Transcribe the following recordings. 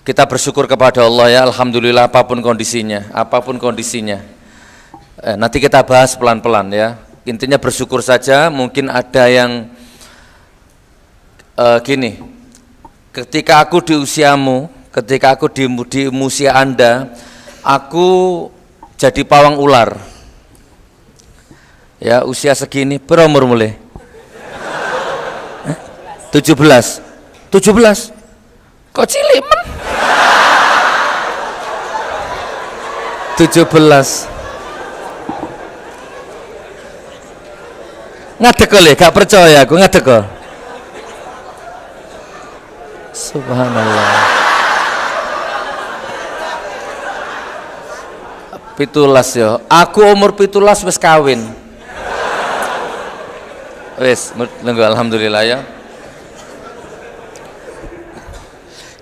Kita bersyukur kepada Allah ya, alhamdulillah apapun kondisinya, nanti kita bahas pelan-pelan ya. Intinya bersyukur saja. Mungkin ada yang gini, ketika aku di usiamu, ketika aku di usia Anda, aku jadi pawang ular. Ya, usia segini, berumur mulai 17. Kok cilik men? 17. Ngadek le, gak percaya aku ngadek kok. Subhanallah. 17 ya. Aku umur 17 wis kawin. Wis, nunggu alhamdulillah ya.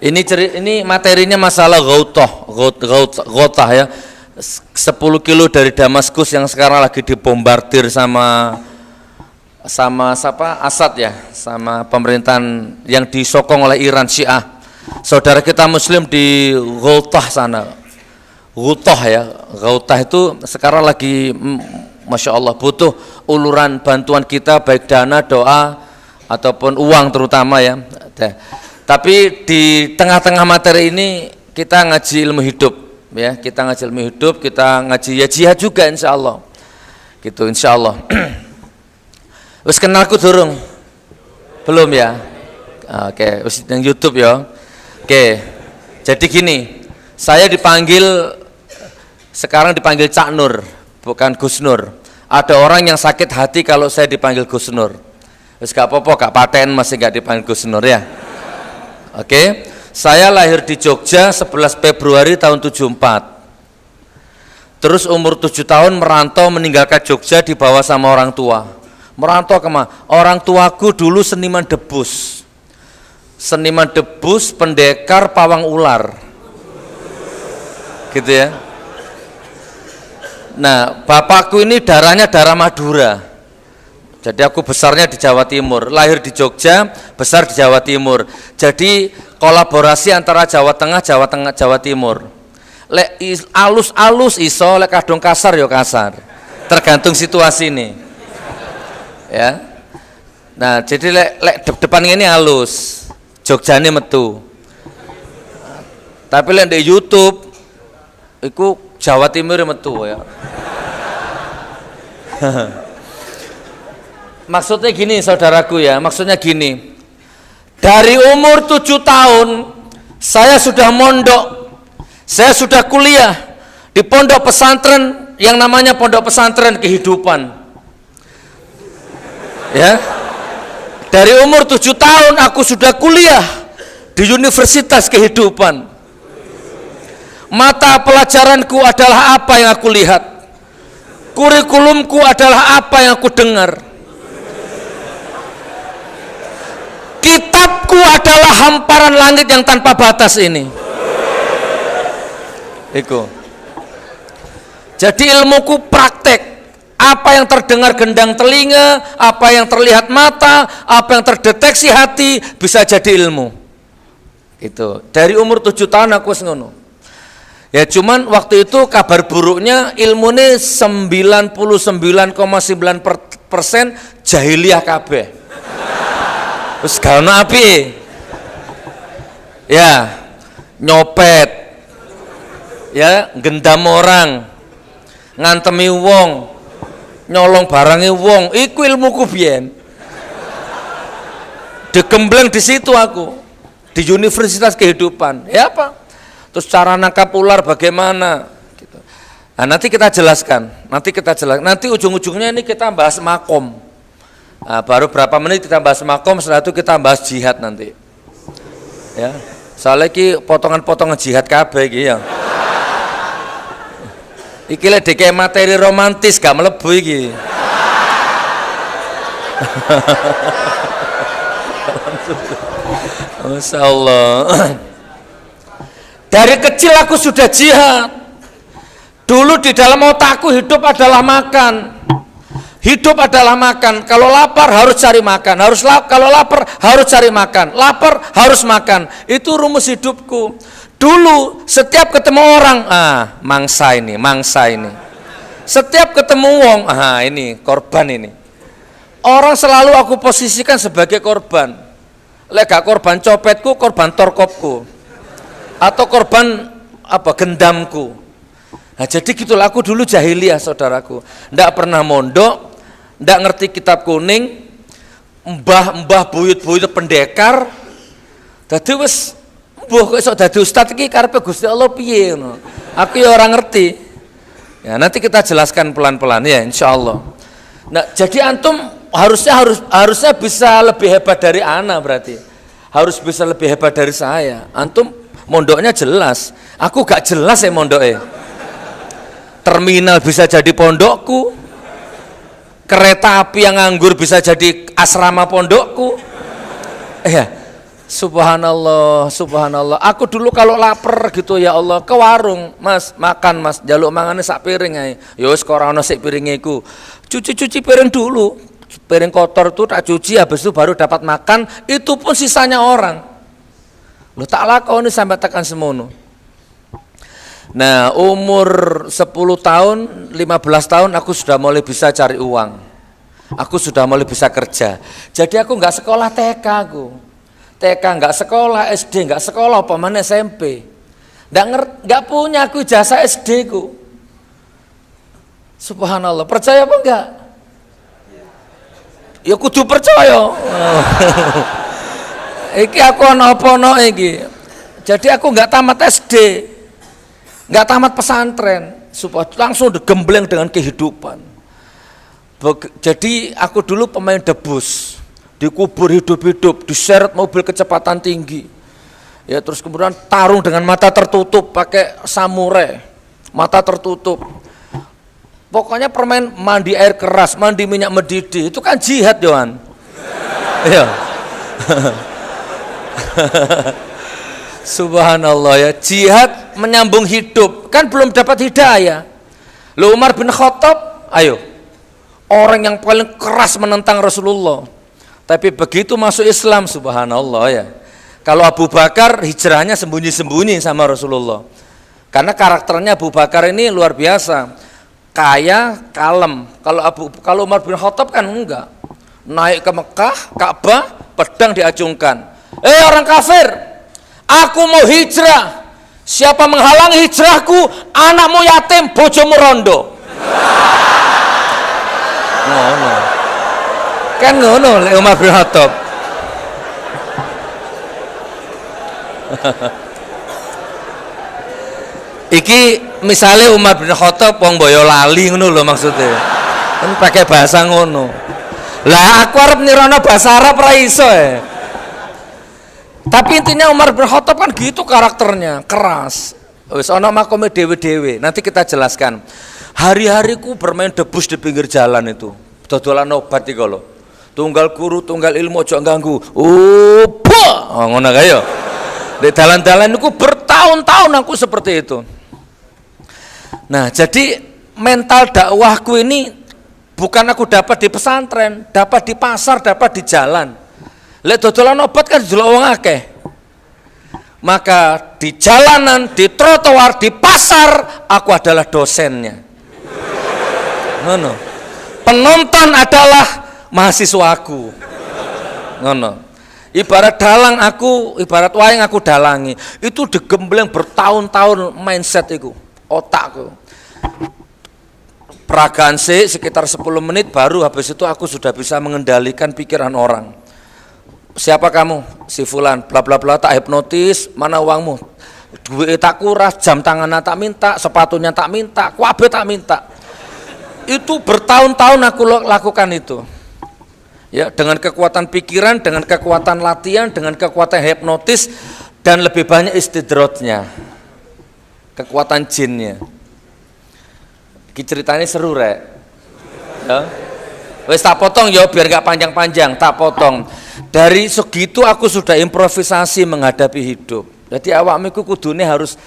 Ini materinya masalah ghautah ya. 10 kilo dari Damaskus yang sekarang lagi dibombardir sama siapa? Asad ya, sama pemerintahan yang disokong oleh Iran Syiah. Saudara kita Muslim di Ghautah sana. Ghautah itu sekarang lagi Masya Allah butuh uluran bantuan kita, baik dana, doa ataupun uang terutama ya. Tapi di tengah-tengah materi ini kita ngaji ilmu hidup ya, kita ngaji ya jihad juga insya Allah gitu, insya Allah. Wis kenalku durung? Belum ya? Oke, wis yang YouTube ya. Oke, jadi gini, saya sekarang dipanggil Cak Nur, bukan Gus Nur. Ada orang yang sakit hati kalau saya dipanggil Gus Nur. Wis gak apa-apa, gak paten masih gak dipanggil Gus Nur ya. Oke, saya lahir di Jogja 11 Februari tahun 74. Terus umur 7 tahun merantau meninggalkan Jogja dibawa sama orang tua. Merantau kemana? Orang tuaku dulu seniman debus, pendekar, pawang ular, gitu ya. Nah, bapakku ini darahnya darah Madura. Jadi aku besarnya di Jawa Timur, lahir di Jogja, besar di Jawa Timur. Jadi kolaborasi antara Jawa Tengah, Jawa Timur. Lek alus iso, lek kadung kasar yo kasar. Tergantung situasi ini. Ya. Nah, jadi lek depan ini halus, Jogjane metu. Tapi lek di YouTube iku Jawa Timur metu ya. Maksudnya gini saudaraku ya, maksudnya gini. Dari umur 7 tahun saya sudah mondok, saya sudah kuliah di pondok pesantren yang namanya Pondok Pesantren Kehidupan. Ya, dari umur 7 tahun aku sudah kuliah di Universitas Kehidupan. Mata pelajaranku adalah apa yang aku lihat, kurikulumku adalah apa yang aku dengar, kitabku adalah hamparan langit yang tanpa batas ini. Iku. Jadi ilmuku praktek. Apa yang terdengar gendang telinga, apa yang terlihat mata, apa yang terdeteksi hati bisa jadi ilmu. Itu. Dari umur 7 tahun aku ngono. Ya cuman waktu itu kabar buruknya ilmunya 99,9% jahiliyah kabeh. Terus gak ono api. Ya, nyopet. Ya, gendam orang. Ngantemi wong. Nyolong barangnya wong, iku ilmuku biyen. Digembleng di situ aku, di Universitas Kehidupan. Ya apa? Terus cara nangkap ular bagaimana? Gitu. Nah, nanti kita jelaskan. Nanti ujung-ujungnya ini kita bahas makom. Nah, baru berapa menit kita bahas makom, setelah itu kita bahas jihad nanti. Ya, soalnya ki potongan-potongan jihad kabeh iki ya. Iki lek dikek materi romantis gak mlebu iki. Masyaallah. Dari kecil aku sudah jihad. Dulu di dalam otakku hidup adalah makan. Kalau lapar harus cari makan. Kalau lapar harus cari makan. Lapar harus makan. Itu rumus hidupku. Dulu setiap ketemu orang, mangsa ini. Setiap ketemu wong, ini korban ini. Orang selalu aku posisikan sebagai korban. Lek gak korban copetku, korban torkopku. Atau korban gendamku. Nah, jadi gitulah aku dulu jahiliyah, saudaraku. Ndak pernah mondok, ndak ngerti kitab kuning, mbah buyut-buyut pendekar. Dadi wis mbuh kok iso dadi ustaz iki karepe Gusti Allah piye ngono. Aku ya ora ngerti. Ya, nanti kita jelaskan pelan-pelan ya insyaallah. Nah, jadi antum harusnya bisa lebih hebat dari ana berarti. Harus bisa lebih hebat dari saya. Antum mondoknya jelas. Aku gak jelas ya mondoknya. Terminal bisa jadi pondokku. Kereta api yang nganggur bisa jadi asrama pondokku. Ya. Subhanallah. Aku dulu kalau lapar gitu ya Allah ke warung, Mas, makan Mas, jaluk mangane sak piring ae. Ya wis kok ora ono sik piringe iku. Cuci piring dulu. Piring kotor tuh tak cuci, habis itu baru dapat makan, itu pun sisanya orang. Lu tak lakoni sampai tekan semono. Nah, umur 10 tahun, 15 tahun aku sudah mulai bisa cari uang. Aku sudah mulai bisa kerja. Jadi aku nggak sekolah TK aku. TK nggak sekolah, SD nggak sekolah, apa mana SMP. Nggak punya aku ijazah SD ku. Subhanallah, percaya apa enggak? Ya kudu percaya. Iki aku ono iki. Jadi aku nggak tamat SD, nggak tamat pesantren, supaya langsung digembleng dengan kehidupan. Jadi aku dulu pemain debus, dikubur hidup-hidup, diseret mobil kecepatan tinggi. Ya terus kemudian tarung dengan mata tertutup pakai samurai, mata tertutup. Pokoknya permain mandi air keras, mandi minyak mendidih, itu kan jihad, Yohan. Iya. Subhanallah ya, jihad menyambung hidup, kan belum dapat hidayah. Lu Umar bin Khattab, ayo, orang yang paling keras menentang Rasulullah. Tapi begitu masuk Islam, subhanallah ya. Kalau Abu Bakar hijrahnya sembunyi-sembunyi sama Rasulullah. Karena karakternya Abu Bakar ini luar biasa. Kaya, kalem. Kalau Umar bin Khattab kan enggak. Naik ke Mekah, Ka'bah, pedang diacungkan. Orang kafir, aku mau hijrah. Siapa menghalangi hijrahku, anakmu yatim, bojomu rondo. Ngono. Kan ngono lek Umar bin Khattab. Iki misalnya Umar bin Khattab wong Boyolali ngono lho maksudnya. Kan pakai bahasa ngono. Lah aku arep nirono bahasa Arab ra iso ya. Tapi intinya Umar bin Khattab kan gitu karakternya, keras. Wis ana makome dhewe-dhewe. Nanti kita jelaskan. Hari-hariku bermain debus di pinggir jalan itu. Dodolan obat iki lho. Tunggal guru, tunggal ilmu aja ganggu. Ngono kae ya. Di dalan-dalan niku bertahun-tahun aku seperti itu. Nah, jadi mental dakwahku ini bukan aku dapat di pesantren, dapat di pasar, dapat di jalan. Lek dodolan obat kan delok wong akeh. Maka di jalanan, di trotoar, di pasar aku adalah dosennya. Ngono. Penonton adalah mahasiswaku. Ngono. Ibarat dalang aku, ibarat wayang aku dalangi. Itu digembleng bertahun-tahun mindset itu, otakku. Peragaan sekitar 10 menit baru habis itu aku sudah bisa mengendalikan pikiran orang. Siapa kamu? Si fulan, bla bla bla, tak hipnotis, mana uangmu? Duit tak kuras, jam tangan tak minta, sepatunya tak minta, kuabe tak minta. Itu bertahun-tahun aku lakukan itu. Ya, dengan kekuatan pikiran, dengan kekuatan latihan, dengan kekuatan hipnotis dan lebih banyak istidrotnya. Kekuatan jinnya. Ki ceritanya seru rek. Ya. Wes tak potong ya biar gak panjang-panjang, tak potong. Dari segitu aku sudah improvisasi menghadapi hidup. Jadi awakmu iku kudune harus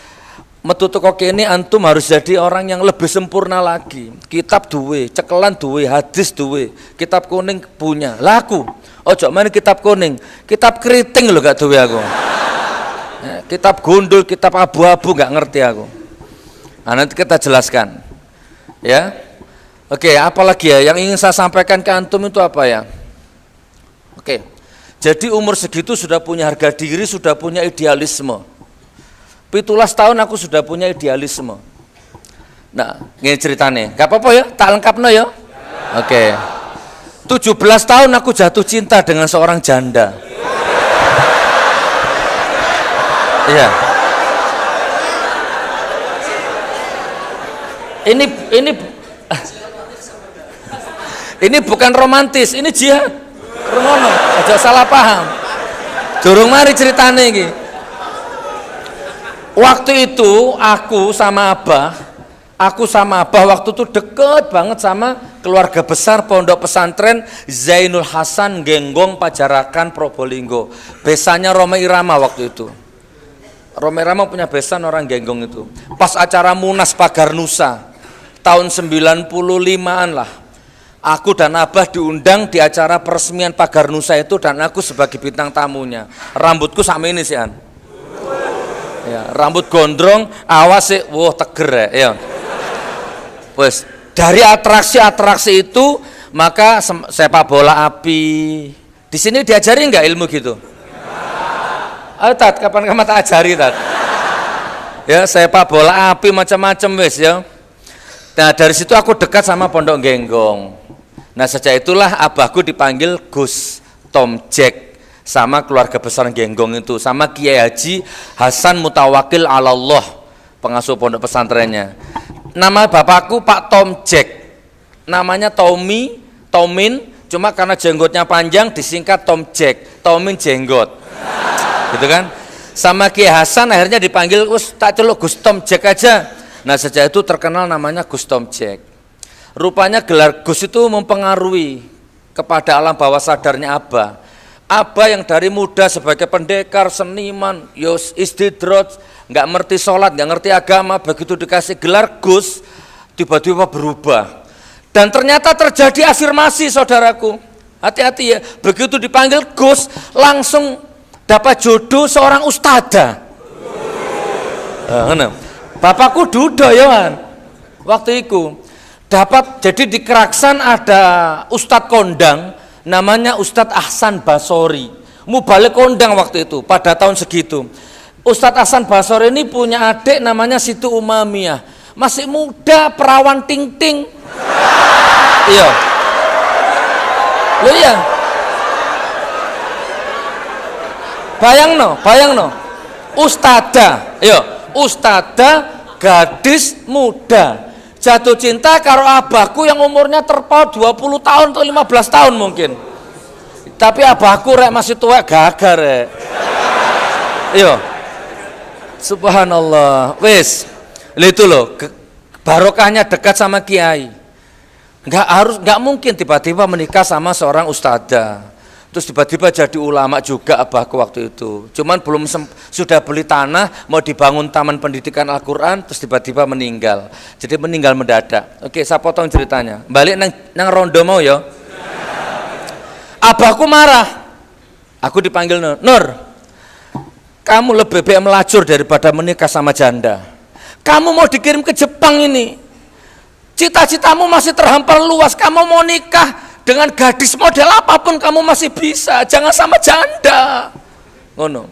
metu teko kene antum harus jadi orang yang lebih sempurna lagi. Kitab duwe, cekelan duwe, hadis duwe, kitab kuning punya. Laku. Ojo main kitab kuning, kitab keriting lho gak duwe aku. Kitab gundul, kitab abu-abu nggak ngerti aku. Nah, nanti kita jelaskan. Ya. Oke, apalagi ya yang ingin saya sampaikan ke antum itu apa ya? Oke. Jadi umur segitu sudah punya harga diri, sudah punya idealisme. 17 tahun aku sudah punya idealisme. Nah, ini ceritanya. Gak apa-apa ya, tak lengkap no ya. Oke. 17 tahun aku jatuh cinta dengan seorang janda. Iya. Ini bukan romantis, ini jihad. Rungono, aja salah paham. Durung mari ceritane iki. Waktu itu aku sama Abah waktu itu deket banget sama keluarga besar Pondok Pesantren Zainul Hasan Genggong Pajarakan Probolinggo. Besanya Roma Irama waktu itu. Roma Irama punya besan orang Genggong itu. Pas acara Munas Pagar Nusa tahun 95-an lah. Aku dan Abah diundang di acara peresmian Pagar Nusa itu dan aku sebagai bintang tamunya. Rambutku sama ini sih An. Ya, rambut gondrong, awas sih, wah teger ya. Wes, dari atraksi itu maka sepak bola api. Di sini diajari nggak ilmu gitu? Ayo Tat, kapan kamu tak ajari Tat? Ya, sepak bola api macam-macam wes ya. Nah, dari situ aku dekat sama Pondok Genggong. Nah, sejak itulah abahku dipanggil Gus Tom Jack sama keluarga besar Genggong itu, sama Kiai Haji Hasan Mutawakil Alallah, pengasuh pondok pesantrennya. Nama bapakku Pak Tom Jack, namanya Tomin, cuma karena jenggotnya panjang disingkat Tom Jack, Tomin jenggot, gitu kan? Sama Kiai Hasan akhirnya dipanggil, tak celuk Gus Tom Jack aja. Nah, sejak itu terkenal namanya Gus Tom Jack. Rupanya gelar Gus itu mempengaruhi kepada alam bawah sadarnya Abah. Abah yang dari muda sebagai pendekar, seniman, istidroj, nggak ngerti sholat, nggak ngerti agama, begitu dikasih gelar Gus, tiba-tiba berubah. Dan ternyata terjadi afirmasi, saudaraku. Hati-hati ya, begitu dipanggil Gus, langsung dapat jodoh seorang ustadzah. Bapakku duda ya, waktu itu. Dapat, jadi di Keraksan ada ustadz kondang, namanya Ustadz Ahsan Basori. Mubalik kondang waktu itu, pada tahun segitu. Ustadz Ahsan Basori ini punya adik namanya Siti Umamiyah. Masih muda, perawan ting-ting. Iya. Loh iya. Bayang no. Ustadzah, gadis muda. Jatuh cinta karo abahku yang umurnya terpaut 20 tahun atau 15 tahun mungkin. Tapi abahku rek masih tua gagar rek. Iya. Subhanallah. Wis. Itu loh, barokahnya dekat sama kiai. Enggak mungkin tiba-tiba menikah sama seorang ustadzah. Terus tiba-tiba jadi ulama juga abahku waktu itu. Cuman belum sudah beli tanah, mau dibangun taman pendidikan Al-Quran, terus tiba-tiba meninggal. Jadi meninggal mendadak. Oke, saya potong ceritanya. Balik nang rondo mau ya. Abahku marah. Aku dipanggil Nur. Kamu lebih baik melacur daripada menikah sama janda. Kamu mau dikirim ke Jepang ini. Cita-citamu masih terhampar luas. Kamu mau nikah dengan gadis model apapun kamu masih bisa, jangan sama janda. Ngono.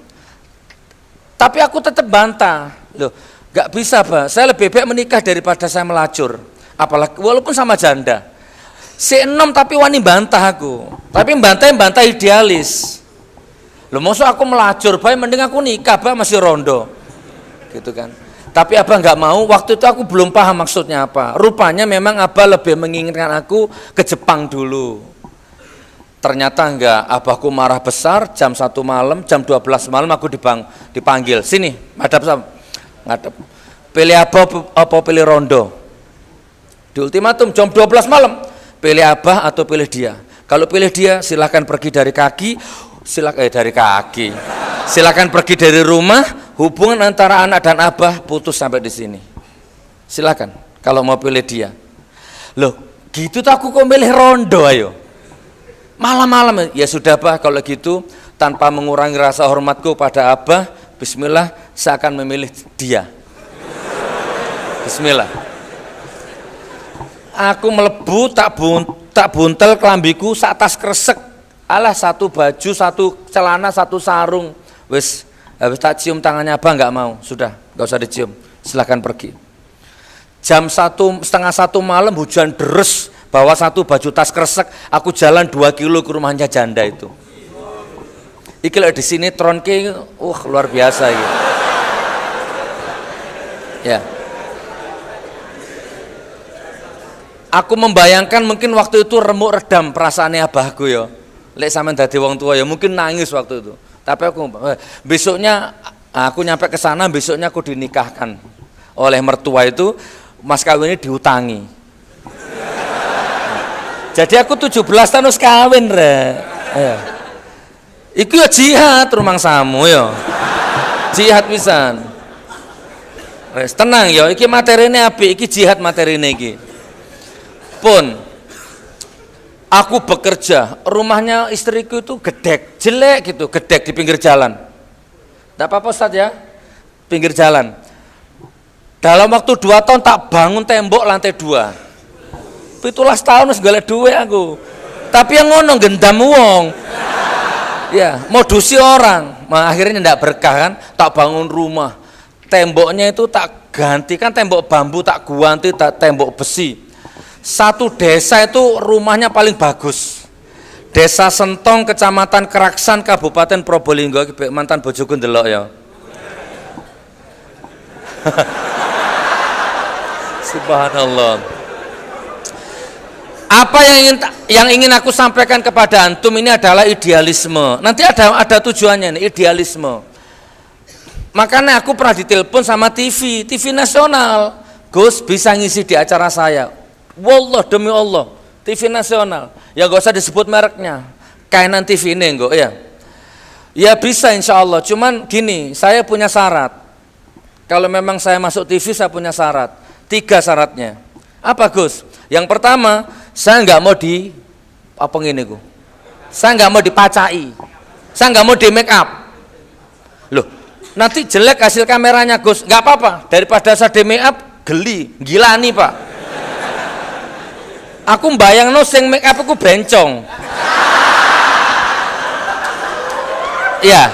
Tapi aku tetap bantah. Loh, gak bisa, Pak. Saya lebih baik menikah daripada saya melacur. Apalagi walaupun sama janda. Si enom tapi wani bantah aku. Tapi bantah idealis. Loh, maksud aku melacur, Pak, mending aku nikah, Pak, masih rondo. Gitu kan. Tapi Abah nggak mau, waktu itu aku belum paham maksudnya apa. Rupanya memang Abah lebih menginginkan aku ke Jepang dulu. Ternyata enggak, Abahku marah besar, jam 1 malam, jam 12 malam aku dipanggil. Sini, ngadep. Pilih apa pilih rondo? Di ultimatum, jam 12 malam, pilih Abah atau pilih dia. Kalau pilih dia, silahkan pergi dari kaki, silakan pergi dari rumah. Hubungan antara anak dan abah putus sampai di sini. Silakan kalau mau pilih dia. Loh, gitu tuh aku kok milih rondo ayo. Malam-malam ya sudah, Bah, kalau gitu tanpa mengurangi rasa hormatku pada abah, Bismillah, saya akan memilih dia. Bismillah. Aku melebu tak buntel kelambiku sak tas kresek. Alah, satu baju, satu celana, satu sarung. Wis, habis tak cium tangannya Abah nggak mau. Sudah, nggak usah dicium. Silahkan pergi. Jam 1, setengah 1 malam hujan deres. Bawa satu baju tas kresek. Aku jalan 2 kilo ke rumahnya janda itu. Iki lek di sini tronke, luar biasa gitu. Ya. Aku membayangkan mungkin waktu itu remuk redam perasaannya abahku ya. Lek sampean dadi wong tua ya mungkin nangis waktu itu. Tapi aku besoknya aku nyampe ke sana, besoknya aku dinikahkan oleh mertua itu, mas kawinnya diutangi. Jadi aku 17 tahun wis kawin re. Ya. Iku ya jihad rumangsamu ya. Jihad pisan. Wes tenang ya, iki materine apik, iki jihad materine iki. Pun aku bekerja, rumahnya istriku itu gedek, jelek gitu, gedek di pinggir jalan. Tidak apa-apa Ustaz ya, pinggir jalan. Dalam waktu 2 tahun tak bangun tembok lantai 2. 17 tahun segala duit aku. Tapi yang ngono gendam wong. Ya, modusi orang. Akhirnya tidak berkah kan, tak bangun rumah. Temboknya itu tak ganti, kan tembok bambu tak ganti, tak tembok besi. Satu desa itu rumahnya paling bagus. Desa Sentong, Kecamatan Keraksan, Kabupaten Probolinggo. Mantan bojoku ndelok ya. Subhanallah. Apa yang ingin aku sampaikan kepada antum ini adalah idealisme. Nanti ada tujuannya nih, idealisme. Makanya aku pernah ditelepon sama TV nasional. Gus, bisa ngisi di acara saya. Wallah, demi Allah, TV nasional. Ya gak usah disebut mereknya. Kainan TV ini enggak ya. Ya bisa insya Allah. Cuman gini, saya punya syarat. Kalau memang saya masuk TV, saya punya syarat. 3 syaratnya. Apa Gus? Yang pertama, saya nggak mau saya nggak mau dipacai. Saya nggak mau di make up. Loh, nanti jelek hasil kameranya Gus. Nggak apa-apa. Daripada saya di make up, gila nih Pak. Aku mbayangno sing make up aku bencong. Ya,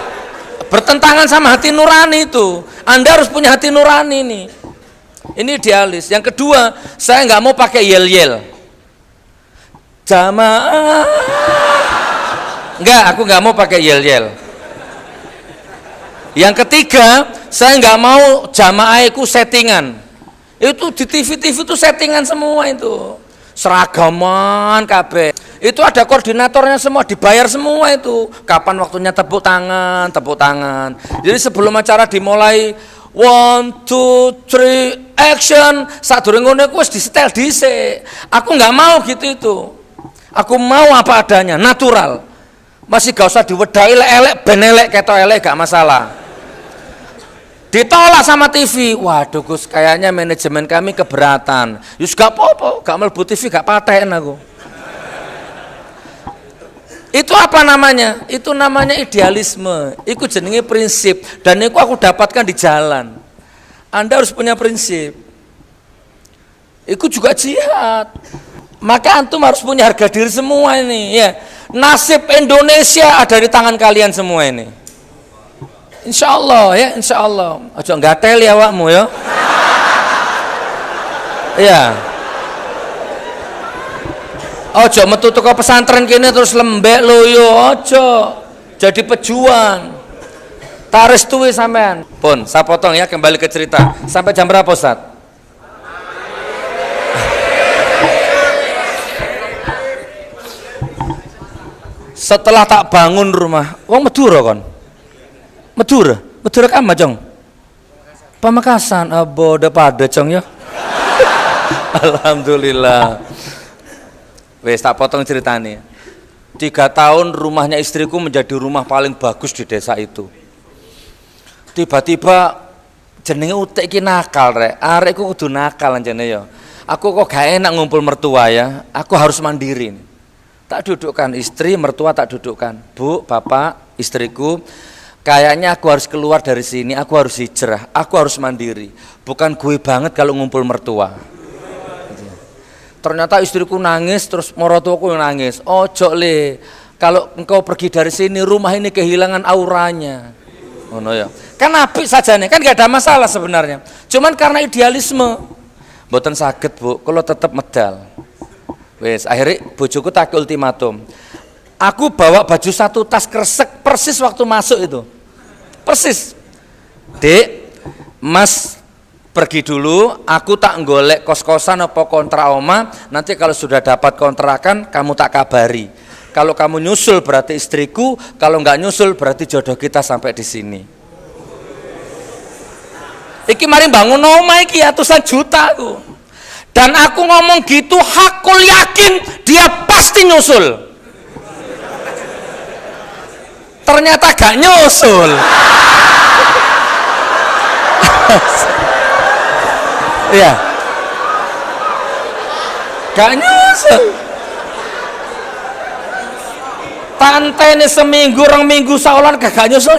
bertentangan sama hati nurani itu. Anda harus punya hati nurani nih. Ini idealis. Yang kedua, saya nggak mau pakai yel-yel. Jamaah. Enggak, aku nggak mau pakai yel-yel. Yang ketiga, saya nggak mau jamaahku settingan. Itu di TV itu settingan semua itu. Seragaman kabeh. Itu ada koordinatornya semua, dibayar semua itu. Kapan waktunya tepuk tangan. Jadi sebelum acara dimulai 1, 2, 3 action, sadurunge ngono iku wis disetel dhisik. Aku nggak mau gitu itu. Aku mau apa adanya, natural. Masih gak usah diwedai elek ben elek ketok elek gak masalah. Ditolak sama TV. Waduh Gus, kayaknya manajemen kami keberatan. Yus gak apa-apa, gak mlebu TV gak paten aku. Itu apa namanya? Itu namanya idealisme. Itu jenenge prinsip dan itu aku dapatkan di jalan. Anda harus punya prinsip. Itu juga jihad. Maka antum harus punya harga diri semua ini, ya. Nasib Indonesia ada di tangan kalian semua ini. Insya Allah ya, insya Allah. Ojo gatel ya awakmu ya. Iya. Ojo metu teko pesantren kene terus lembek lo yo, ojo. Jadi pejuang. Tarestui sampean. Pun, saya potong ya, kembali ke cerita. Sampai jam berapa Ustaz? Setelah tak bangun rumah, wong Madura kon. Madura kan Majong. Pamekasan, abo udah pada Jong ya. Alhamdulillah. Wes tak potong ceritanya. 3 tahun rumahnya istriku menjadi rumah paling bagus di desa itu. Tiba-tiba jenenge utek iki nakal rek. Arekku kudu nakal anjene ya. Aku kok gak enak ngumpul mertua ya. Aku harus mandiri. Tak dudukkan istri, mertua tak dudukkan. Bu, bapak, istriku, kayaknya aku harus keluar dari sini, aku harus hijrah, aku harus mandiri. Bukan gue banget kalau ngumpul mertua. Ternyata istriku nangis, terus mertuaku nangis. Ojo le, kalau engkau pergi dari sini, rumah ini kehilangan auranya. Oh no ya, kan apik saja nih, kan gak ada masalah sebenarnya. Cuman karena idealisme, mboten saged bu, kalau tetap medal. Wes, akhirnya bojoku tak ultimatum. Aku bawa baju satu tas kresek persis waktu masuk itu. Persis. Dek, Mas pergi dulu, aku tak golek kos-kosan apa kontra oma, nanti kalau sudah dapat kontrakan kamu tak kabari. Kalau kamu nyusul berarti istriku, kalau nggak nyusul berarti jodoh kita sampai di sini. Iki mari bangun oma iki ratusan juta aku. Dan aku ngomong gitu, hakul yakin dia pasti nyusul. Ternyata gak nyusul. Iya. Gak nyusul. Tante ini seminggu, orang minggu saulan gak nyusul.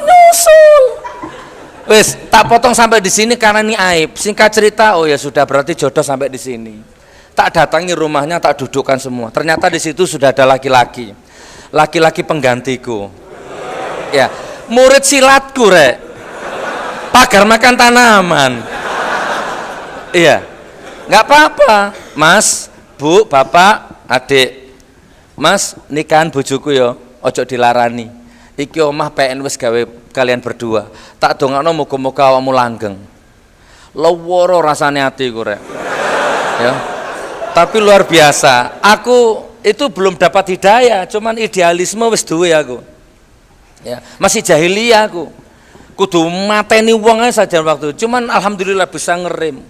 Wes, tak potong sampai di sini karena ini aib. Singkat cerita, oh ya sudah berarti jodoh sampai di sini. Tak datangi rumahnya, tak dudukkan semua. Ternyata di situ sudah ada laki-laki. Laki-laki penggantiku. Ya, murid silatku rek. Pagar makan tanaman. Iya. Nggak apa-apa, Mas, Bu, Bapak, Adik. Mas, nikahan bojoku ya, ojo dilarani. Iki omah PN wis gawe kalian berdua. Tak dongakno muga-muga awakmu langgeng. Loworo rasane atiku rek. Ya. Tapi luar biasa. Aku itu belum dapat hidayah, cuman idealisme wis duwe aku. Ya, masih jahiliyah aku. Kudu mateni wong aja saja waktu. Cuman alhamdulillah bisa ngerem.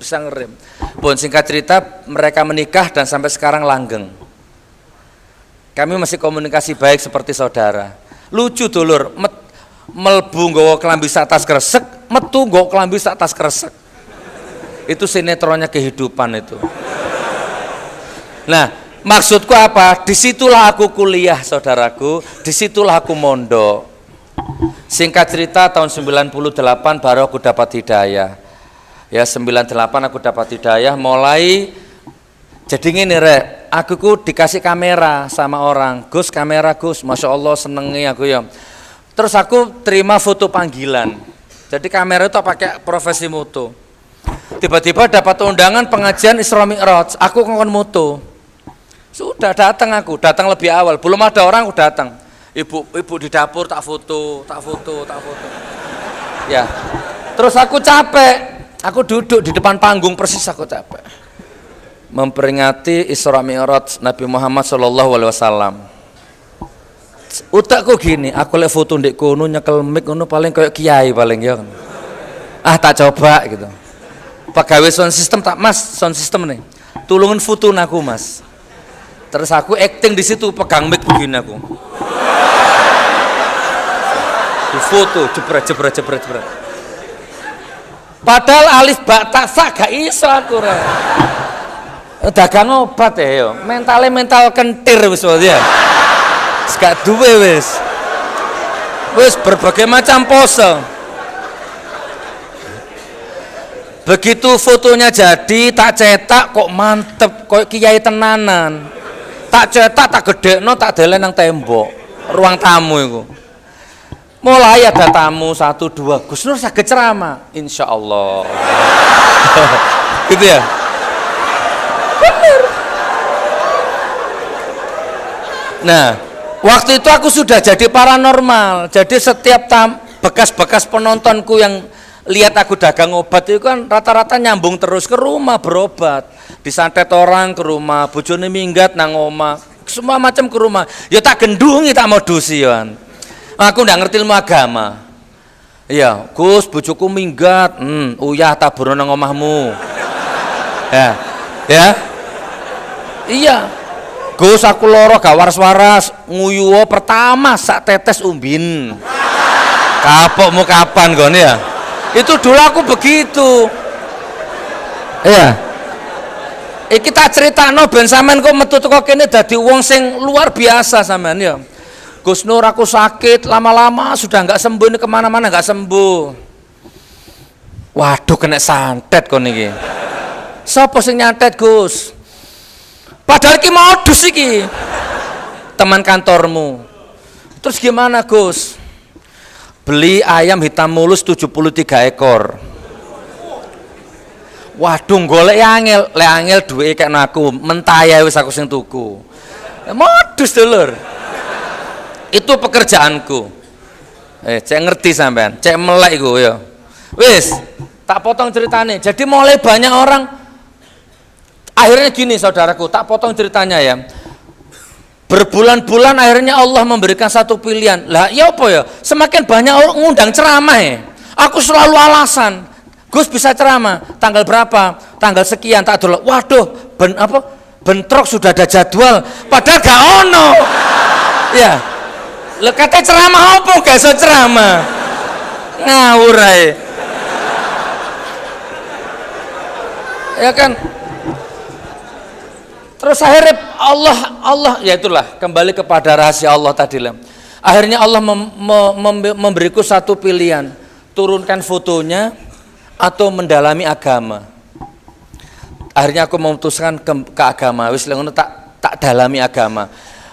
Pun singkat cerita mereka menikah dan sampai sekarang langgeng. Kami masih komunikasi baik seperti saudara. Lucu dulur, melbu nggawa kelambi sak tas kresek, metu nggawa kelambi sak tas kresek. Itu sinetronnya kehidupan itu. Nah, maksudku apa? Disitulah aku kuliah saudaraku, disitulah aku mondok. Singkat cerita tahun 98 baru aku dapat hidayah. Ya 98 aku dapat hidayah, mulai jadi gini rek, aku ku dikasih kamera sama orang, Gus kamera Gus, Masya Allah senengi aku ya. Terus aku terima foto panggilan, jadi kamera itu pakai profesi moto. Tiba-tiba dapat undangan pengajian Isra Mi'raj, aku ngomong moto. Sudah datang aku, datang lebih awal, belum ada orang aku datang. Ibu di dapur tak foto. Ya, terus aku capek, aku duduk di depan panggung persis aku capek. Memperingati Isra Mi'raj Nabi Muhammad SAW. Utakku gini, aku lihat foto ndek kono nyekel mic kono paling kayak kiai paling ya. Tak coba gitu. Pegawai sound system tak mas, sound system nih. Tulungin foto aku mas. Terus aku acting di situ pegang mic begini aku. Di foto jebret. Padahal alif ba ta sa gak iso aku rek. Dagang obat ya yo. Mental kentir wis ya. Gak duwe wis. Wis berbagai macam pose. Begitu fotonya jadi, tak cetak kok mantep, kok kiai tenanan. Tak cetak, tak gedekno, tak delen nang tembok ruang tamu itu. Mulai ada tamu 1, 2, Gus Nur saged ceramah, insya Allah. Gitu ya. Bener. Nah, waktu itu aku sudah jadi paranormal. Jadi setiap bekas-bekas penontonku yang lihat aku dagang obat itu kan rata-rata nyambung terus ke rumah berobat. Disantet orang ke rumah, bojone minggat nang omah, semua macam ke rumah. Ya tak gendungi, tak modusi kan. Aku ndak ngerti ilmu agama. Iya, Gus, bojoku minggat. Uyah tabur nang omahmu. Ya. Iya. Gus, aku loro gak waras-waras, nguyuwo pertama sak tetes umbin. Kapokmu kapan gon ya? Itu dulu aku begitu. Iya. Iki tak critakno ben sampean kok metu teko kene dadi wong sing luar biasa sampean ya. Gus Nur aku sakit lama-lama sudah nggak sembuh, ini kemana-mana nggak sembuh. Waduh kena santet kon iki. Sapa sing nyantet Gus? Padahal ki modus iki. Teman kantormu. Terus gimana Gus? Beli ayam hitam mulus 73 ekor. Waduh golek angel, lek angel duwe kena aku, mentaya wis aku sing tuku. Modus dulur. Itu pekerjaanku. Cek ngerti sampean, cek melek iku ya. Wis, tak potong ceritanya. Jadi mulai banyak orang akhirnya gini saudaraku, tak potong ceritanya ya. Berbulan-bulan akhirnya Allah memberikan satu pilihan. Lah ya apa ya? Semakin banyak orang ngundang ceramah ya. Aku selalu alasan, Gus bisa ceramah tanggal berapa? Tanggal sekian tak dulu. Waduh, bentrok sudah ada jadwal. Padahal gak ono. Ya. Lah kata ceramah apa gak iso ceramah? Ngawur ae. Ya kan? Terus akhirnya Allah ya itulah kembali kepada rahasia Allah tadi lah. Akhirnya Allah memberiku satu pilihan, turunkan fotonya atau mendalami agama. Akhirnya aku memutuskan ke agama. Wis ngono tak dalami agama.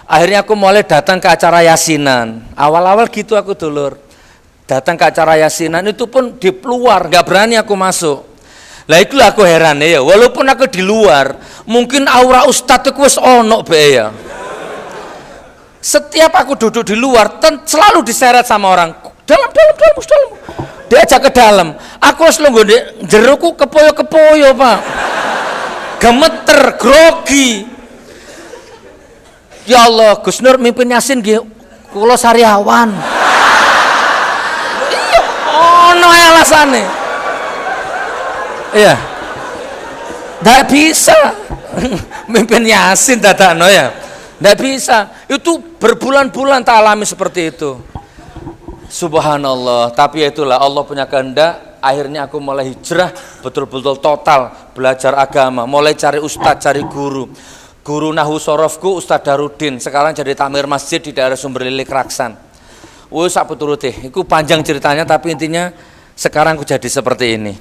Akhirnya aku mulai datang ke acara yasinan. Awal-awal gitu aku dulur. Datang ke acara yasinan itu pun di luar, nggak berani aku masuk. Lah itulah aku heran ya, walaupun aku di luar, mungkin aura ustadz itu wis ono be ya. Setiap aku duduk di luar, selalu diseret sama orang. Dalam. Diajak ke dalam. Aku wis lungguh jeruku kepoyo-kepoyo, Pak. Gemeter, grogi. Ya Allah, Gus Nur mimpin Yasin nggih kula sariawan. Iya, ono alasane. Iya, nggak bisa mimpin Yasin dadakno ya, nggak bisa. Itu berbulan-bulan tak alami seperti itu. Subhanallah. Tapi itulah Allah punya kehendak. Akhirnya aku mulai hijrah betul-betul total belajar agama. Mulai cari ustadz, cari guru. Guru Nahwu Sorofku Ustadz Darudin. Sekarang jadi takmir masjid di daerah Sumberlilik Raksan. Wes apa turute? Itu panjang ceritanya. Tapi intinya sekarang aku jadi seperti ini.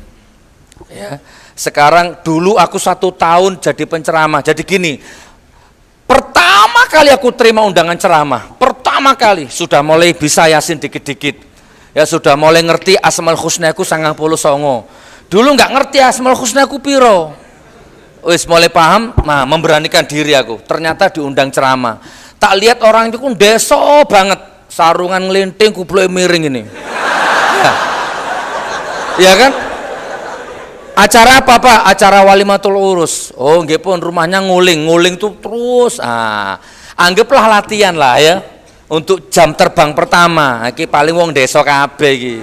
Ya, sekarang dulu aku 1 tahun jadi penceramah. Jadi gini, pertama kali aku terima undangan ceramah, pertama kali sudah mulai bisa Yasin dikit-dikit. Ya sudah mulai ngerti Asmaul Husna aku 99. Dulu nggak ngerti Asmaul Husna aku piro. Wis mulai paham, nah memberanikan diri aku. Ternyata diundang ceramah. Tak lihat orang itu pun deso banget, sarungan ngelinting, kupluk miring ini. Ya, ya kan? Acara apa Pak? Acara Walimatul Urus. Oh nggih pun rumahnya nguling tuh terus. Anggaplah latihan lah ya. Untuk jam terbang pertama. Iki paling wong desa kabeh iki.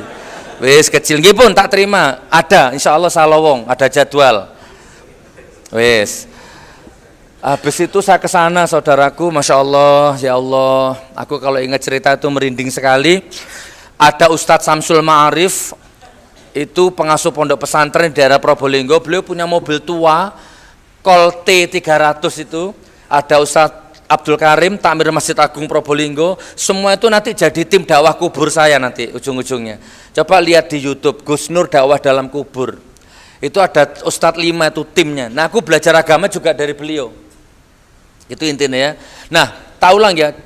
Wis kecil nggih pun tak terima. Ada insyaallah salowong, ada jadwal. Wis. Habis itu saya ke sana saudaraku, Masya Allah, ya Allah. Aku kalau ingat cerita itu merinding sekali. Ada Ustadz Samsul Ma'arif. Itu pengasuh pondok pesantren di daerah Probolinggo. Beliau punya mobil tua Colt T300 itu. Ada Ustadz Abdul Karim, takmir Masjid Agung Probolinggo. Semua itu nanti jadi tim dakwah kubur saya nanti ujung-ujungnya. Coba lihat di YouTube Gus Nur dakwah dalam kubur. Itu ada Ustadz 5 itu timnya. Nah aku belajar agama juga dari beliau. Itu intinya ya. Nah tahu lah ya.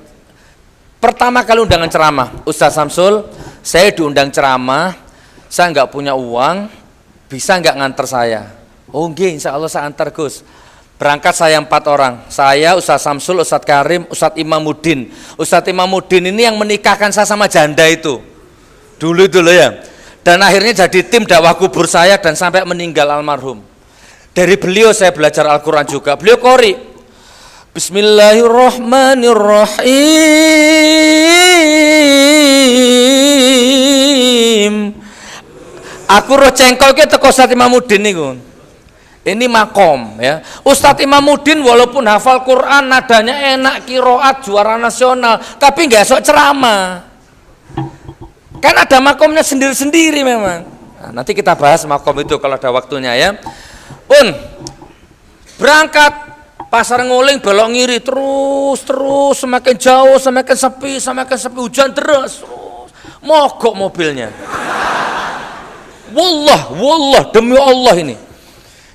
Pertama kali undangan ceramah Ustadz Samsul, saya diundang ceramah. Saya nggak punya uang, bisa nggak nganter saya? Oh nggih, insya Allah saya antar Gus. Berangkat saya 4 orang, saya, Ustadz Samsul, Ustadz Karim, Ustadz Imamuddin. Ustadz Imamuddin ini yang menikahkan saya sama janda itu, dulu ya. Dan akhirnya jadi tim dakwah kubur saya dan sampai meninggal almarhum. Dari beliau saya belajar Al-Quran juga. Beliau qori. Bismillahirrahmanirrahim. Aku roh cengkol ke teko Ustadz Imamuddin niku. Ini makom ya. Ustadz Imamuddin walaupun hafal Quran, nadanya enak, kiroat juara nasional, tapi nggak sok ceramah. Kan ada makomnya sendiri-sendiri memang. Nah, nanti kita bahas makom itu kalau ada waktunya ya. Berangkat Pasar Nguling belok ngiri terus semakin jauh, semakin sepi, hujan terus. Mogok mobilnya. Wallah demi Allah ini.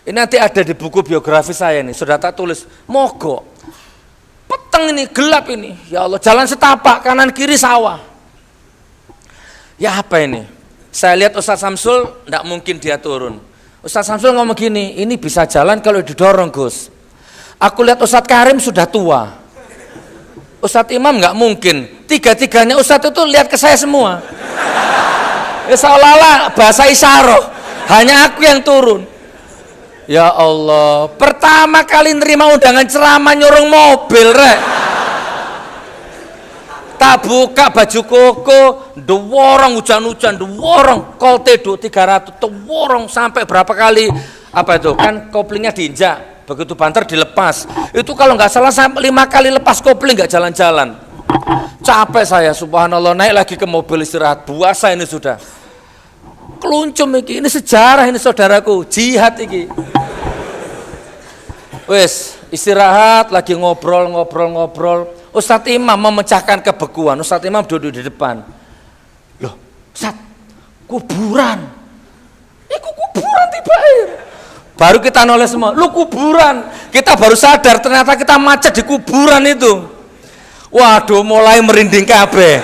Ini nanti ada di buku biografi saya nih, sudah tak tulis. Mogok. Peteng ini, gelap ini. Ya Allah, jalan setapak, kanan kiri sawah. Ya apa ini? Saya lihat Ustaz Samsul, enggak mungkin dia turun. Ustaz Samsul ngomong gini, ini bisa jalan kalau didorong, Gus. Aku lihat Ustadz Karim sudah tua. Ustadz Imam nggak mungkin. Tiga-tiganya Ustadz itu lihat ke saya semua. Ya seolah-olah bahasa isyaroh. Hanya aku yang turun. Ya Allah, pertama kali nerima undangan ceramah nyurung mobil, rek. Tak buka baju koko, deworong hujan-hujan, deworong koltedo 300, deworong sampai berapa kali apa itu kan koplingnya diinjak. Begitu banter dilepas, itu kalau nggak salah sampai 5 kali lepas kopling nggak jalan-jalan. Capek saya, subhanallah, naik lagi ke mobil istirahat. Puasa ini sudah keluncum ini sejarah ini saudaraku, jihad ini. Wes istirahat lagi ngobrol. Ustadz Imam memecahkan kebekuan. Ustadz Imam duduk di depan. Loh, Ustadz, kuburan. Kuburan tiba air. Baru kita noleh semua, lu kuburan. Kita baru sadar ternyata kita macet di kuburan itu. Waduh, mulai merinding kabeh.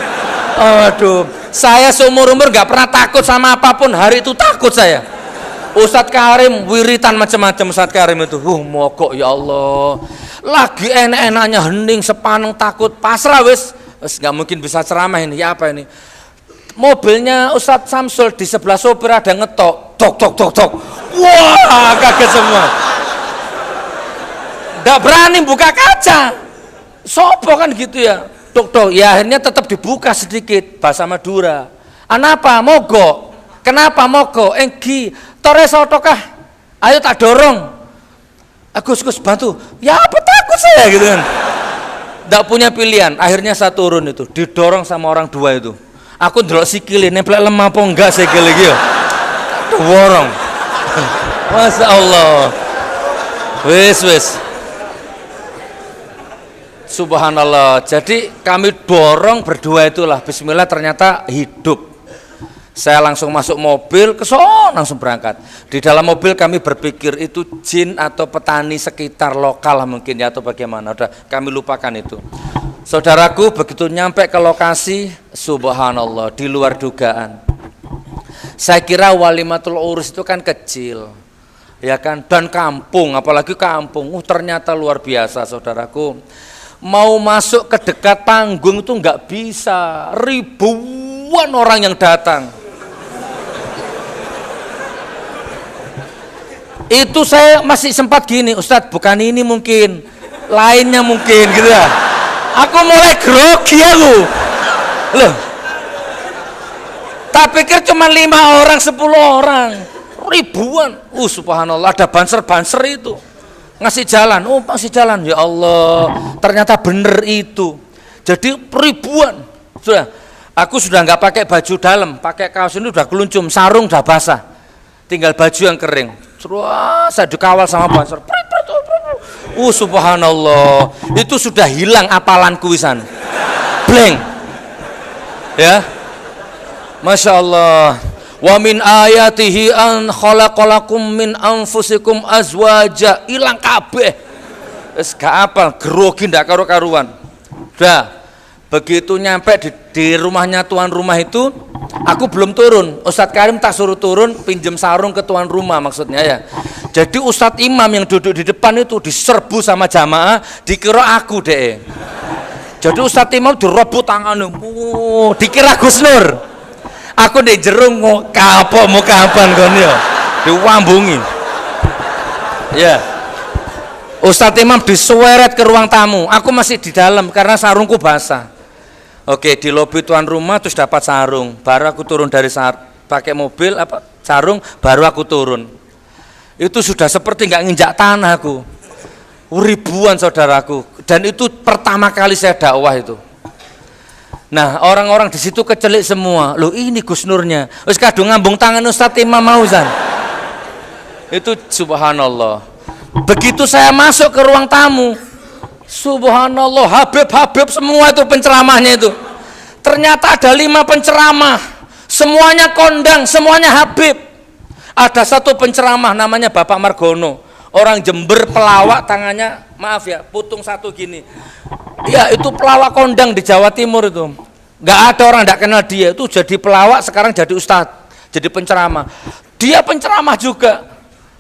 Waduh, saya seumur-umur gak pernah takut sama apapun. Hari itu takut saya. Ustadz Karim wiritan macam-macam. Ustadz Karim itu, mogok ya Allah. Lagi enak-enaknya hening sepaneng takut. Pasrah wis gak mungkin bisa ceramah ini. Ya apa ini? Mobilnya Ustadz Samsul di sebelah sopir ada ngetok, tok. Wah, kaget semua. Nggak berani buka kaca. Sopo kan gitu ya. Tok. Ya akhirnya tetap dibuka sedikit bahasa Madura. Anapa? Mogok. Kenapa mogok? Enggi, tore sotokah? Ayo tak dorong. Gus bantu. Ya apa takut saya gitu kan. Nggak punya pilihan. Akhirnya saya turun itu, didorong sama orang dua itu. Aku ndelok sikile nemplek lemah apa enggak sikile iki yo. Worong. Masya Allah. Wis. Subhanallah. Jadi kami dorong berdua itulah. Bismillah ternyata hidup. Saya langsung masuk mobil, langsung berangkat. Di dalam mobil kami berpikir itu jin atau petani sekitar lokal mungkin ya atau bagaimana. Udah kami lupakan itu. Saudaraku begitu nyampe ke lokasi, subhanallah, di luar dugaan. Saya kira walimatul urus itu kan kecil, ya kan, dan kampung, apalagi kampung. Ternyata luar biasa, saudaraku. Mau masuk ke dekat panggung itu nggak bisa, ribuan orang yang datang. Itu saya masih sempat gini, Ustadz, bukan ini mungkin, lainnya mungkin gitu ya. Aku mulai grogi aku. Loh. Tak pikir cuma 5 orang, 10 orang. Ribuan. Subhanallah, ada banser itu. Ngasih jalan. Masih jalan. Ya Allah, ternyata bener itu. Jadi ribuan. Sudah. Aku sudah nggak pakai baju dalam, pakai kaos ini udah keluncum, sarung udah basah. Tinggal baju yang kering. Terus saya dikawal sama banser. Subhanallah, itu sudah hilang apalanku wisan. Blank. Ya. Masya Allah. Wa min ayatihi an khalaqalakum min anfusikum azwaja. Hilang kabeh. Wis gak apal, grogi ndak karu-karuan. Udah. Begitu nyampe di rumahnya tuan rumah itu, aku belum turun. Ustadz Karim tak suruh turun, pinjem sarung ke tuan rumah maksudnya ya. Jadi Ustadz Imam yang duduk di depan itu diserbu sama jamaah, dikira aku deh. Jadi Ustadz Imam direbut tangannya, dikira Gus Nur. Aku di jerung mau kapan kon yo, diwambungi. Ya. Ustadz Imam disueret ke ruang tamu. Aku masih di dalam karena sarungku basah. Oke, di lobi tuan rumah terus dapat sarung. Baru aku turun dari pakai mobil sarung, baru aku turun. Itu sudah seperti nggak nginjak tanah aku. Ribuan saudaraku. Dan itu pertama kali saya dakwah itu. Nah, orang-orang di situ kecelik semua. Loh, ini Gus Nurnya. Wis kadung ngambung tangan Ustadz Imam Mauzan. Itu subhanallah. Begitu saya masuk ke ruang tamu, subhanallah, Habib semua itu penceramahnya itu. Ternyata ada 5 penceramah, semuanya kondang, semuanya Habib. Ada satu penceramah namanya Bapak Margono, orang Jember, pelawak, tangannya maaf ya, putung satu gini. Ya itu pelawak kondang di Jawa Timur itu. Nggak ada orang nggak kenal dia, itu jadi pelawak, sekarang jadi ustadz, jadi penceramah. Dia penceramah juga.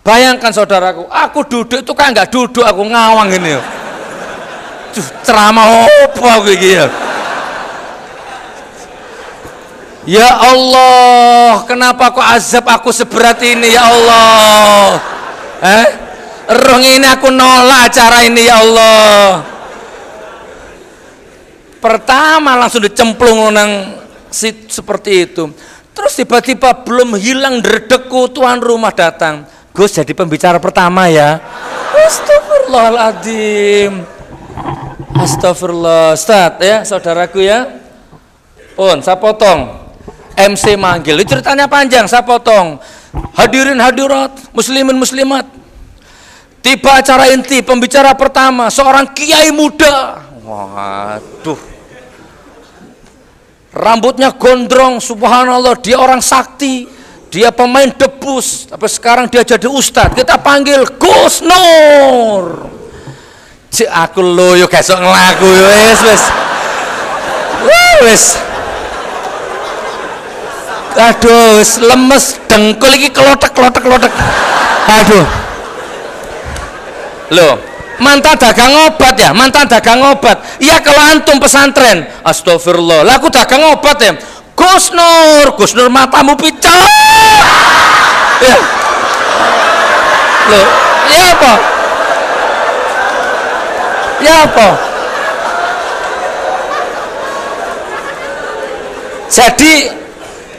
Bayangkan saudaraku, aku duduk itu kan nggak duduk, aku ngawang ini. Ceramah apa aku gitu. Ya Allah, kenapa kok azab aku seberat ini ya Allah? Rong ini aku nolak acara ini ya Allah. Pertama langsung dicemplung nang seperti itu. Terus tiba-tiba belum hilang dredegku, tuan rumah datang. Gus jadi pembicara pertama ya. Astagfirullahaladzim. Astagfirullah. Ustaz ya, saudaraku ya. Pun saya potong. MC manggil. Ceritanya panjang, saya potong. Hadirin hadirat, muslimin muslimat. Tiba acara inti, pembicara pertama seorang kiai muda. Waduh, rambutnya gondrong, subhanallah, dia orang sakti, dia pemain debus, tapi sekarang dia jadi ustadz. Kita panggil Gus Nur. Cik aku loyo kesok ngelaku wes. Aduh, lemes dengkul iki kelotek. Aduh. Loh, mantan dagang obat ya, iya kalau antum pesantren, astagfirullah, lah aku dagang obat ya, Gus Nur matamu picak ya. Loh, ya apa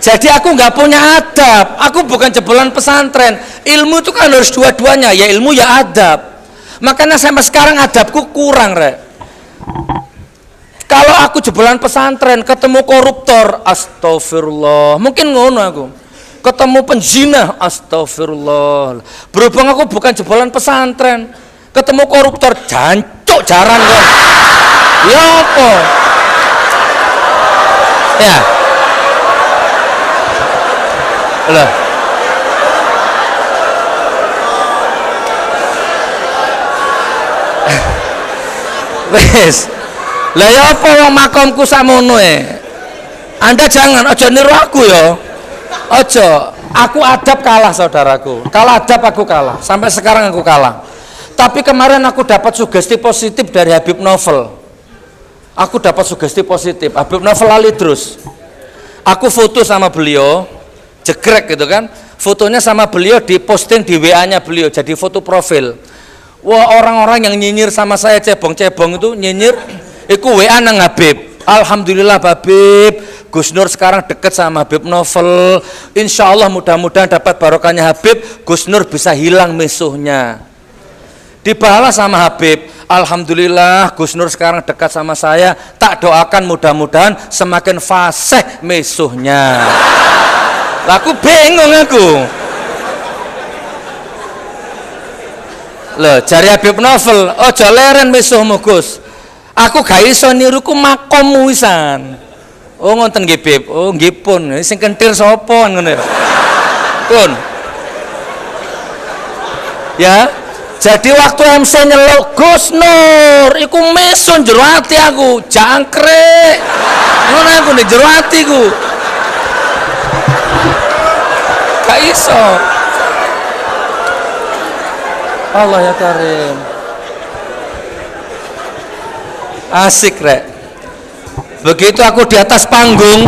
jadi aku nggak punya adab, aku bukan jebolan pesantren. Ilmu itu kan harus dua-duanya, ya ilmu ya adab. Makanya sampai sekarang adabku kurang, Rek. Kalau aku jebolan pesantren ketemu koruptor, astagfirullah, mungkin ngono aku. Ketemu penzina, astagfirullah. Berhubung aku bukan jebolan pesantren, ketemu koruptor, jancuk jaran kan. Ya apa? Ya. Lah. Wes. Lah ya apa wong makomku samono Anda jangan aja niru aku ya. Aja. Aku adab kalah saudaraku. Kalau adab aku kalah. Sampai sekarang aku kalah. Tapi kemarin aku dapat sugesti positif dari Habib Novel. Aku dapat sugesti positif. Habib Novel Alidrus. Aku foto sama beliau, jegrek gitu kan. Fotonya sama beliau diposting di WA-nya beliau jadi foto profil. Wah, orang-orang yang nyinyir sama saya cebong-cebong itu nyinyir, iku WA nang Habib. Alhamdulillah Habib, Gus Nur sekarang deket sama Habib Novel. Insya Allah mudah-mudahan dapat barokahnya Habib, Gus Nur bisa hilang misuhnya. Dibalas sama Habib, alhamdulillah Gus Nur sekarang dekat sama saya. Tak doakan mudah-mudahan semakin fasih misuhnya. Aku bingung aku. Loh, jari Habib Novel, ojo leren misuhmu Gus. Aku gak iso niruku makommu wisan. Oh ngonten nggih Bib. Oh nggih pun. Sing kentir sapa ngono. Pun. Ya. Jadi waktu MC nyeluk Gus Nur, iku mesun jero ati aku, jangkrik. Ngono aku nek jero atiku. Gak iso. Allah ya Karim. Asik Rek. Begitu aku di atas panggung,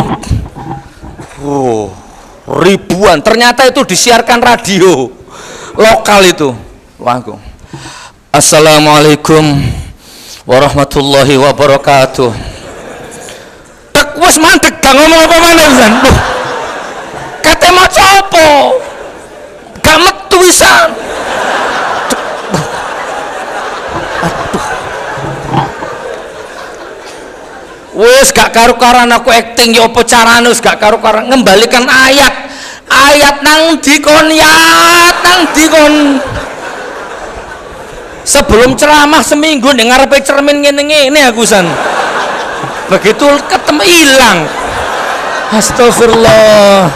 ribuan. Ternyata itu disiarkan radio lokal itu. Panggung. Assalamualaikum warahmatullahi wabarakatuh. Tak wis mandek gak ngomong apa maneh pisan. Kate maca apa? Gak metu pisan. Wes gak karu-karan aku acting ya apa carane wis gak karu-karan ngembalikan ayat nang dikon Sebelum ceramah seminggu ning ngarepe cermin ngene-ngene aku san. Begitu ketemu hilang. Astagfirullah.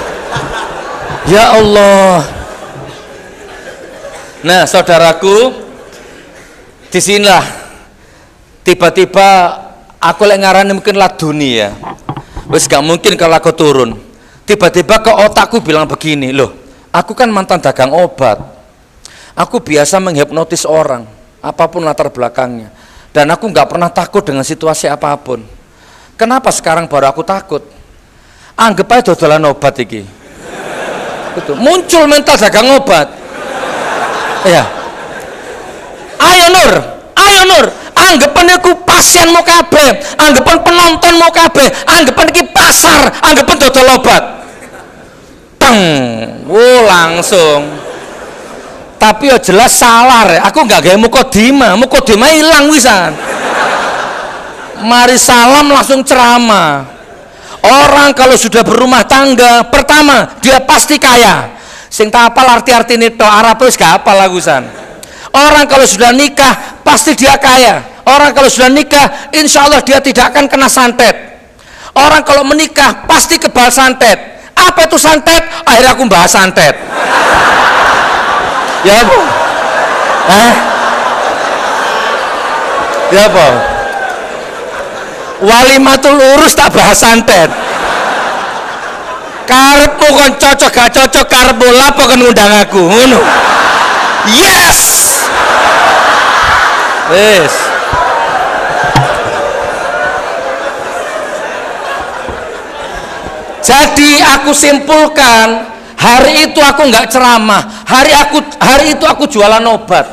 Ya Allah. Nah, saudaraku, disinilah tiba-tiba aku lek ngarani mungkin laduni ya. Wis gak mungkin kalau aku turun. Tiba-tiba ke otakku bilang begini, loh, aku kan mantan dagang obat. Aku biasa menghipnotis orang, apapun latar belakangnya. Dan aku nggak pernah takut dengan situasi apapun. Kenapa sekarang baru aku takut? Anggap aja dodolan obat iki. Itu muncul mental dagang obat. Ya. Ayo Nur, anggapan aku pasienmu kabeh, anggapan penontonmu kabeh, anggapan iki pasar, anggapan dodol obat. Teng, langsung. Tapi ya jelas salah ya. Aku nggak gawe mukodima hilang wisan. Mari salam langsung ceramah. Orang kalau sudah berumah tangga, pertama dia pasti kaya. Sing tak apal arti-arti nito Arab wis gak apal lagusan. Orang kalau sudah nikah pasti dia kaya. Orang kalau sudah nikah insya Allah dia tidak akan kena santet. Orang kalau menikah pasti kebal santet. Apa itu santet? Akhirnya aku bahas santet. Ya apa? Ya apa? Walimatul urus tak bahas santet. Karepmu kon cocok gak cocok karepmu lapo kon ngundang aku ngono. Yes. Wes. Jadi aku simpulkan, hari itu aku nggak ceramah, hari itu aku jualan obat.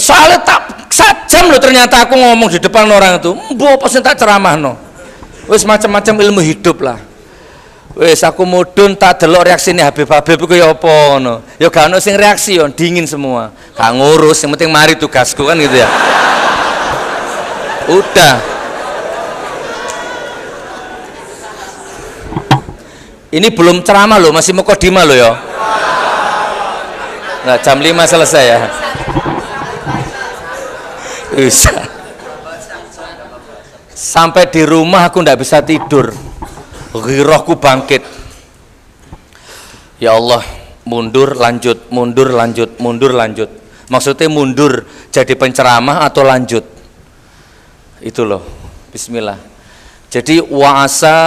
Soalnya tak sajam loh ternyata aku ngomong di depan orang itu, mbok pasti tak ceramah no. Wes macam-macam ilmu hidup lah. Wes aku mudun tak delok reaksine Habib iku ya apa no. Ya gak ono sing reaksi yo, dingin semua. Gak ngurus, yang penting mari tugasku kan gitu ya. Udah. Ini belum ceramah loh, masih mukodimah loh ya. Nah, jam 5 selesai ya. Bisa. Sampai di rumah aku ndak bisa tidur. Ghirahku bangkit. Ya Allah, mundur lanjut. Maksudnya mundur jadi penceramah atau lanjut? Itu loh. Bismillah. Jadi wa'asa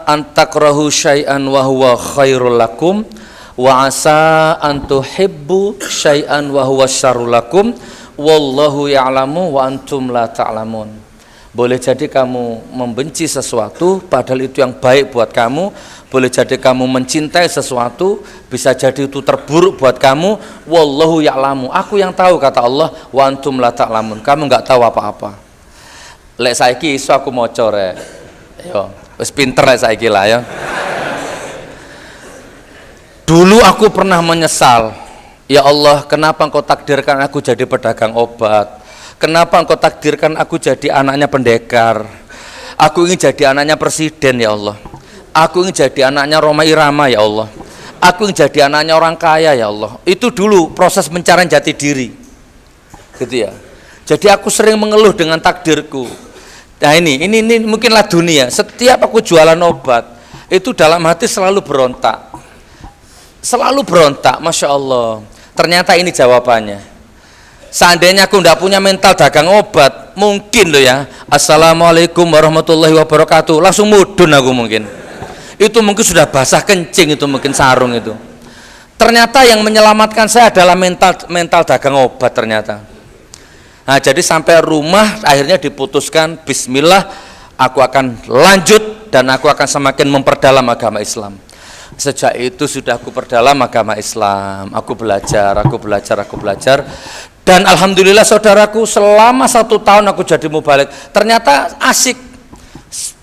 antakrahu syai'an wa huwa khairul lakum wa'asa antuhibbu syai'an wa huwa syarrul lakum wallahu ya'lamu wa antum la ta'lamun. Boleh jadi kamu membenci sesuatu padahal itu yang baik buat kamu, boleh jadi kamu mencintai sesuatu bisa jadi itu terburuk buat kamu. Wallahu ya'lamu, aku yang tahu kata Allah, wa antum la ta'lamun, kamu nggak tahu apa-apa. Lek saiki iso aku maca rek. Yo, wis pinter ya saiki lah ya. Dulu aku pernah menyesal. Ya Allah, kenapa Engkau takdirkan aku jadi pedagang obat? Kenapa Engkau takdirkan aku jadi anaknya pendekar? Aku ingin jadi anaknya presiden ya Allah. Aku ingin jadi anaknya Rhoma Irama ya Allah. Aku ingin jadi anaknya orang kaya ya Allah. Itu dulu proses pencarian jati diri. Gitu ya. Jadi aku sering mengeluh dengan takdirku. Nah ini mungkinlah dunia. Setiap aku jualan obat itu dalam hati selalu berontak, masya Allah. Ternyata ini jawabannya. Seandainya aku tidak punya mental dagang obat, mungkin loh ya. Assalamualaikum warahmatullahi wabarakatuh. Langsung mudun aku mungkin. Itu mungkin sudah basah kencing itu mungkin sarung itu. Ternyata yang menyelamatkan saya adalah mental dagang obat ternyata. Nah, jadi sampai rumah akhirnya diputuskan bismillah aku akan lanjut dan aku akan semakin memperdalam agama Islam. Sejak itu sudah aku perdalam agama Islam, aku belajar dan alhamdulillah saudaraku selama 1 tahun aku jadi mubalik. Ternyata asik.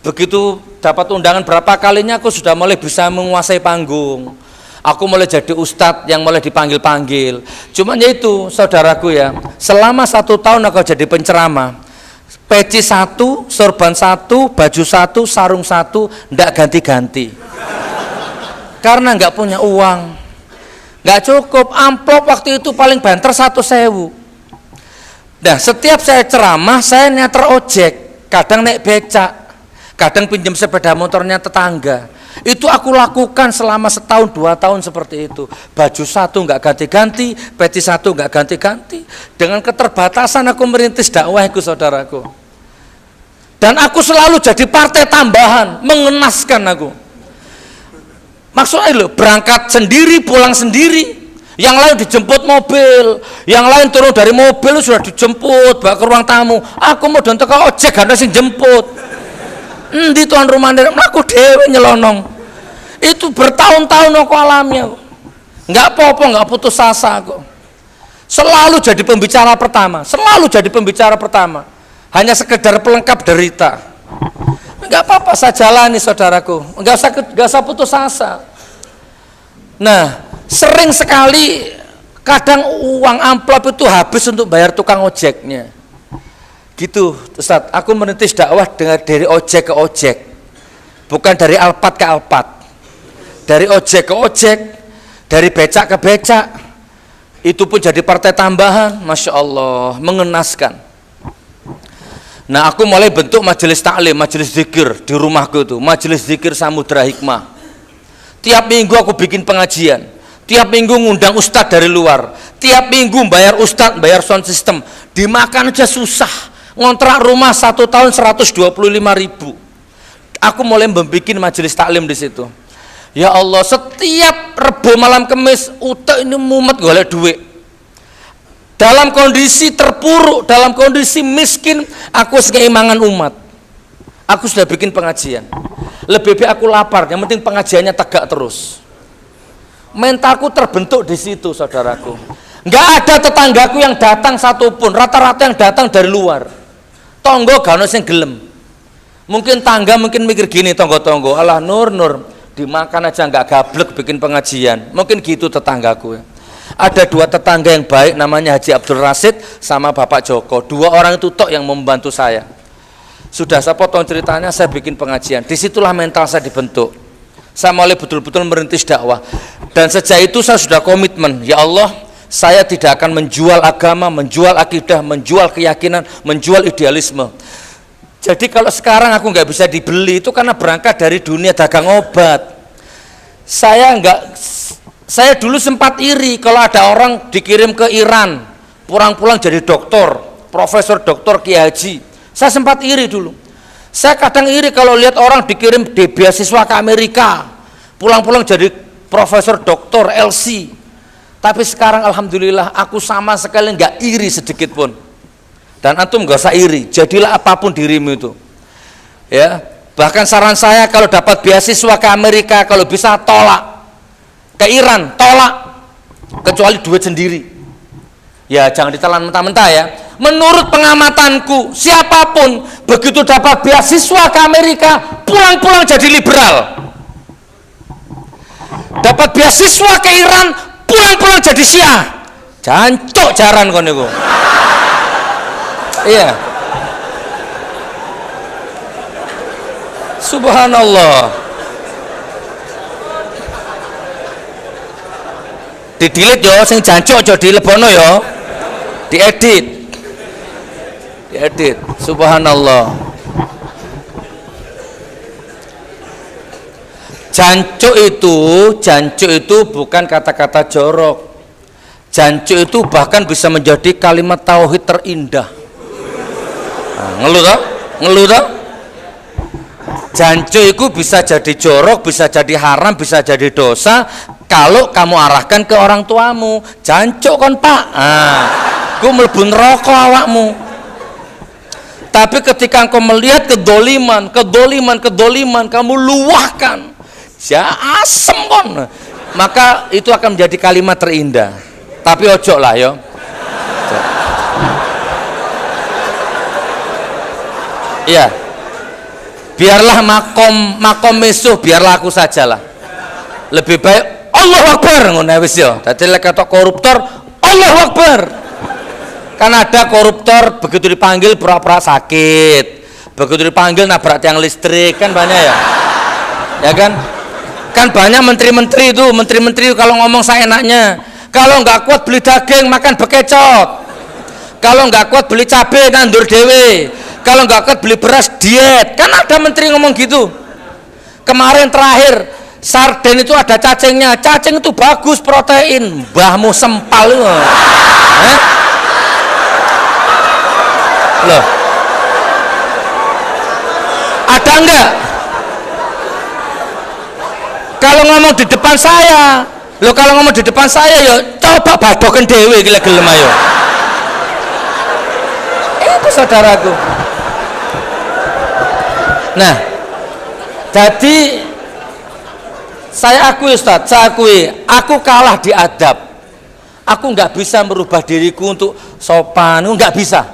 Begitu dapat undangan berapa kalinya aku sudah mulai bisa menguasai panggung. Aku mulai jadi ustadz yang mulai dipanggil-panggil. Cuman ya itu saudaraku ya, selama 1 tahun aku jadi penceramah. Peci 1, sorban 1, baju 1, sarung 1, ndak ganti-ganti. Karena nggak punya uang, nggak cukup. Amplop waktu itu paling banter 1.000. Nah, setiap saya ceramah, saya nyater ojek, kadang naik becak, kadang pinjam sepeda motornya tetangga. Itu aku lakukan selama setahun 2 tahun seperti itu. Baju satu nggak ganti-ganti, peci satu nggak ganti-ganti. Dengan keterbatasan aku merintis dakwahku, saudaraku. Dan aku selalu jadi partai tambahan, mengenaskan aku. Maksudnya loh, berangkat sendiri, pulang sendiri. Yang lain dijemput mobil, yang lain turun dari mobil sudah dijemput, bawa ke ruang tamu. Aku mau dontek ke ojek, ada sing jemput. Di tuan rumah aku dewe nyelonong. Itu bertahun-tahun aku alami aku. Nggak apa-apa, nggak putus asa aku. Selalu jadi pembicara pertama, selalu jadi pembicara pertama. Hanya sekedar pelengkap derita. Nggak apa-apa, saya jalani, saudaraku. Nggak usah putus asa. Nah, sering sekali kadang uang amplop itu habis untuk bayar tukang ojeknya. Gitu, Ustaz. Aku merintis dakwah dari ojek ke ojek, bukan dari alpat ke alpat, dari ojek ke ojek, dari becak ke becak. Itu pun jadi partai tambahan, masya Allah, mengenaskan. Nah, aku mulai bentuk majelis taklim, majelis zikir di rumahku itu, majelis zikir Samudra Hikmah. Tiap minggu aku bikin pengajian. Tiap minggu ngundang ustadz dari luar. Tiap minggu bayar ustadz, bayar sound system. Dimakan aja susah. Ngontrak rumah 1 tahun 125.000. Aku mulai membuat majelis taklim di situ. Ya Allah, setiap Rebo malam Kemis, utek ini mumet golek duit. Dalam kondisi terpuruk, dalam kondisi miskin, aku sekeimangan umat. Aku sudah bikin pengajian. Lebih baik aku lapar, yang penting pengajiannya tegak terus. Mentalku terbentuk di situ, saudaraku. Nggak ada tetanggaku yang datang satupun, rata-rata yang datang dari luar. Tonggo gak ono sing gelem. Mungkin tangga mungkin mikir gini, tonggo-tonggo, alah Nur, dimakan aja nggak gablek bikin pengajian. Mungkin gitu tetanggaku. Ada 2 tetangga yang baik, namanya Haji Abdul Rasid sama Bapak Joko. 2 orang itu tok yang membantu saya. Sudah saya potong ceritanya, saya bikin pengajian. Disitulah mental saya dibentuk. Saya mulai betul-betul merintis dakwah. Dan sejak itu saya sudah komitmen, ya Allah, saya tidak akan menjual agama, menjual akidah, menjual keyakinan, menjual idealisme. Jadi kalau sekarang aku nggak bisa dibeli, itu karena berangkat dari dunia dagang obat. Saya dulu sempat iri kalau ada orang dikirim ke Iran, pulang-pulang jadi doktor, profesor doktor Kiai Haji. Saya sempat iri dulu. Saya kadang iri kalau lihat orang dikirim di beasiswa ke Amerika, pulang-pulang jadi profesor doktor LC. Tapi sekarang alhamdulillah aku sama sekali nggak iri sedikit pun. Dan antum nggak usah iri, jadilah apapun dirimu itu. Ya, bahkan saran saya kalau dapat beasiswa ke Amerika, kalau bisa tolak. Ke Iran, tolak. Kecuali duit sendiri. Ya jangan ditelan mentah-mentah ya. Menurut pengamatanku, siapapun begitu dapat beasiswa ke Amerika, pulang-pulang jadi liberal. Dapat beasiswa ke Iran, pulang-pulang jadi Syiah. Jancuk jaran kon niku. Iya. Subhanallah. Didilit yo sing jancuk aja dilebono yo. Diedit. Subhanallah. Jancuk itu bukan kata-kata jorok. Jancuk itu bahkan bisa menjadi kalimat tauhid terindah. Nah, ngeluh toh? Jancuk itu bisa jadi jorok, bisa jadi haram, bisa jadi dosa kalau kamu arahkan ke orang tuamu. Jancuk kon Pak. Ku mlebu neraka awakmu. Tapi ketika engkau melihat kedoliman, kamu luahkan, ya asem kon, maka itu akan menjadi kalimat terindah. Tapi ojo lah yo. Iya. Biarlah makom misuh, biarlah aku sajalah. Lebih baik Allahu Akbar ngono wis yo. Dadi lek kata koruptor, Allahu Akbar. Kan ada koruptor begitu dipanggil pura-pura sakit, begitu dipanggil nabrak tiang listrik, kan banyak ya. Ya kan banyak menteri-menteri kalau ngomong seenaknya. Kalau nggak kuat beli daging, makan bekecot. Kalau nggak kuat beli cabai nandur dewe. Kalau nggak kuat beli beras diet. Kan ada menteri ngomong gitu. Kemarin terakhir sarden itu ada cacingnya. Cacing itu bagus protein. Mbahmu sempal loh. Loh. Ada enggak? Kalau ngomong di depan saya, lo kalau ngomong di depan saya ya coba badoken dewe gila gelem ayo. Itu saudaraku. Nah, jadi saya akui Ustadz, saya akui, aku kalah di adab. Aku nggak bisa merubah diriku untuk sopan, nggak bisa.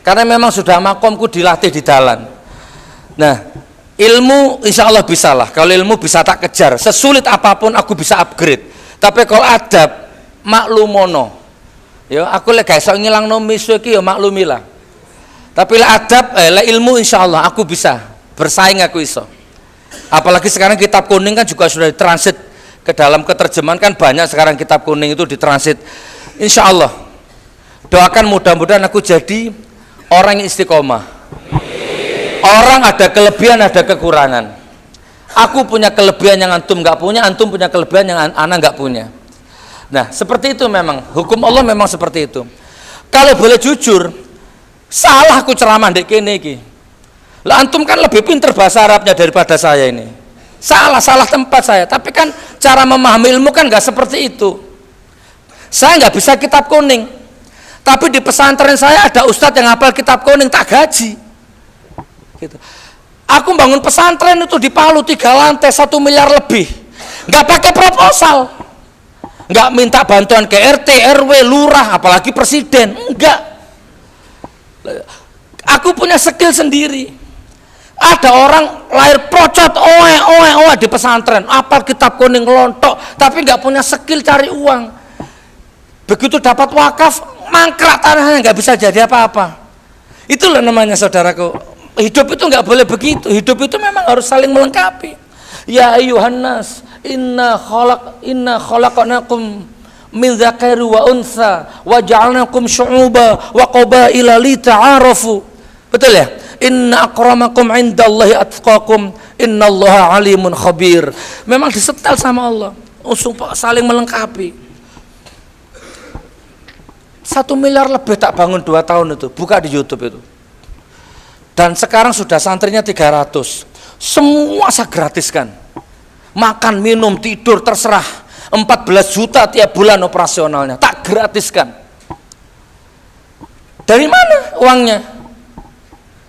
Karena memang sudah makomku dilatih di dalam. Nah, ilmu insya Allah bisa lah. Kalau ilmu bisa tak kejar, sesulit apapun aku bisa upgrade. Tapi kalau adab maklumono, ya aku lek gak iso ngilangno misu iki ya maklumilah. Tapi lek adab, lek ilmu insya Allah aku bisa bersaing, aku iso. Apalagi sekarang kitab kuning kan juga sudah ditransit ke dalam keterjemahan, kan banyak sekarang kitab kuning itu ditransit. Insya Allah doakan mudah-mudahan aku jadi orang yang istiqomah. Orang ada kelebihan, ada kekurangan. Aku punya kelebihan yang antum nggak punya, antum punya kelebihan yang anak nggak punya. Nah, seperti itu memang. Hukum Allah memang seperti itu. Kalau boleh jujur, salah aku ceramah dek kene iki. Lah antum kan lebih pinter bahasa Arabnya daripada saya ini. Salah tempat saya. Tapi kan cara memahami ilmu kan nggak seperti itu. Saya nggak bisa kitab kuning. Tapi di pesantren saya ada ustadz yang hafal kitab kuning, tak gaji. Gitu. Aku bangun pesantren itu di Palu 3 lantai 1 miliar lebih, nggak pakai proposal, nggak minta bantuan ke RT, RW, lurah, apalagi presiden, enggak. Aku punya skill sendiri. Ada orang lahir procot, oe di pesantren, apal kitab kuning lontok, tapi nggak punya skill cari uang. Begitu dapat wakaf, mangkrak tanahnya, nggak bisa jadi apa-apa. Itulah namanya saudaraku. Hidup itu nggak boleh begitu. Hidup itu memang harus saling melengkapi. Ya ayuhan nas, inna khalaqnakum min dzakari wa untha wa ja'alnakum syu'uba wa qabaila lita'arafu. Betul ya? Inna akramakum indallahi atqakum, innallaha alimun khabir. Memang disetel sama Allah. Saling melengkapi. 1 miliar lebih tak bangun 2 tahun itu. Buka di YouTube itu. Dan sekarang sudah santrinya 300. Semua saya gratiskan. Makan, minum, tidur, terserah. 14 juta tiap bulan operasionalnya. Tak gratiskan. Dari mana uangnya?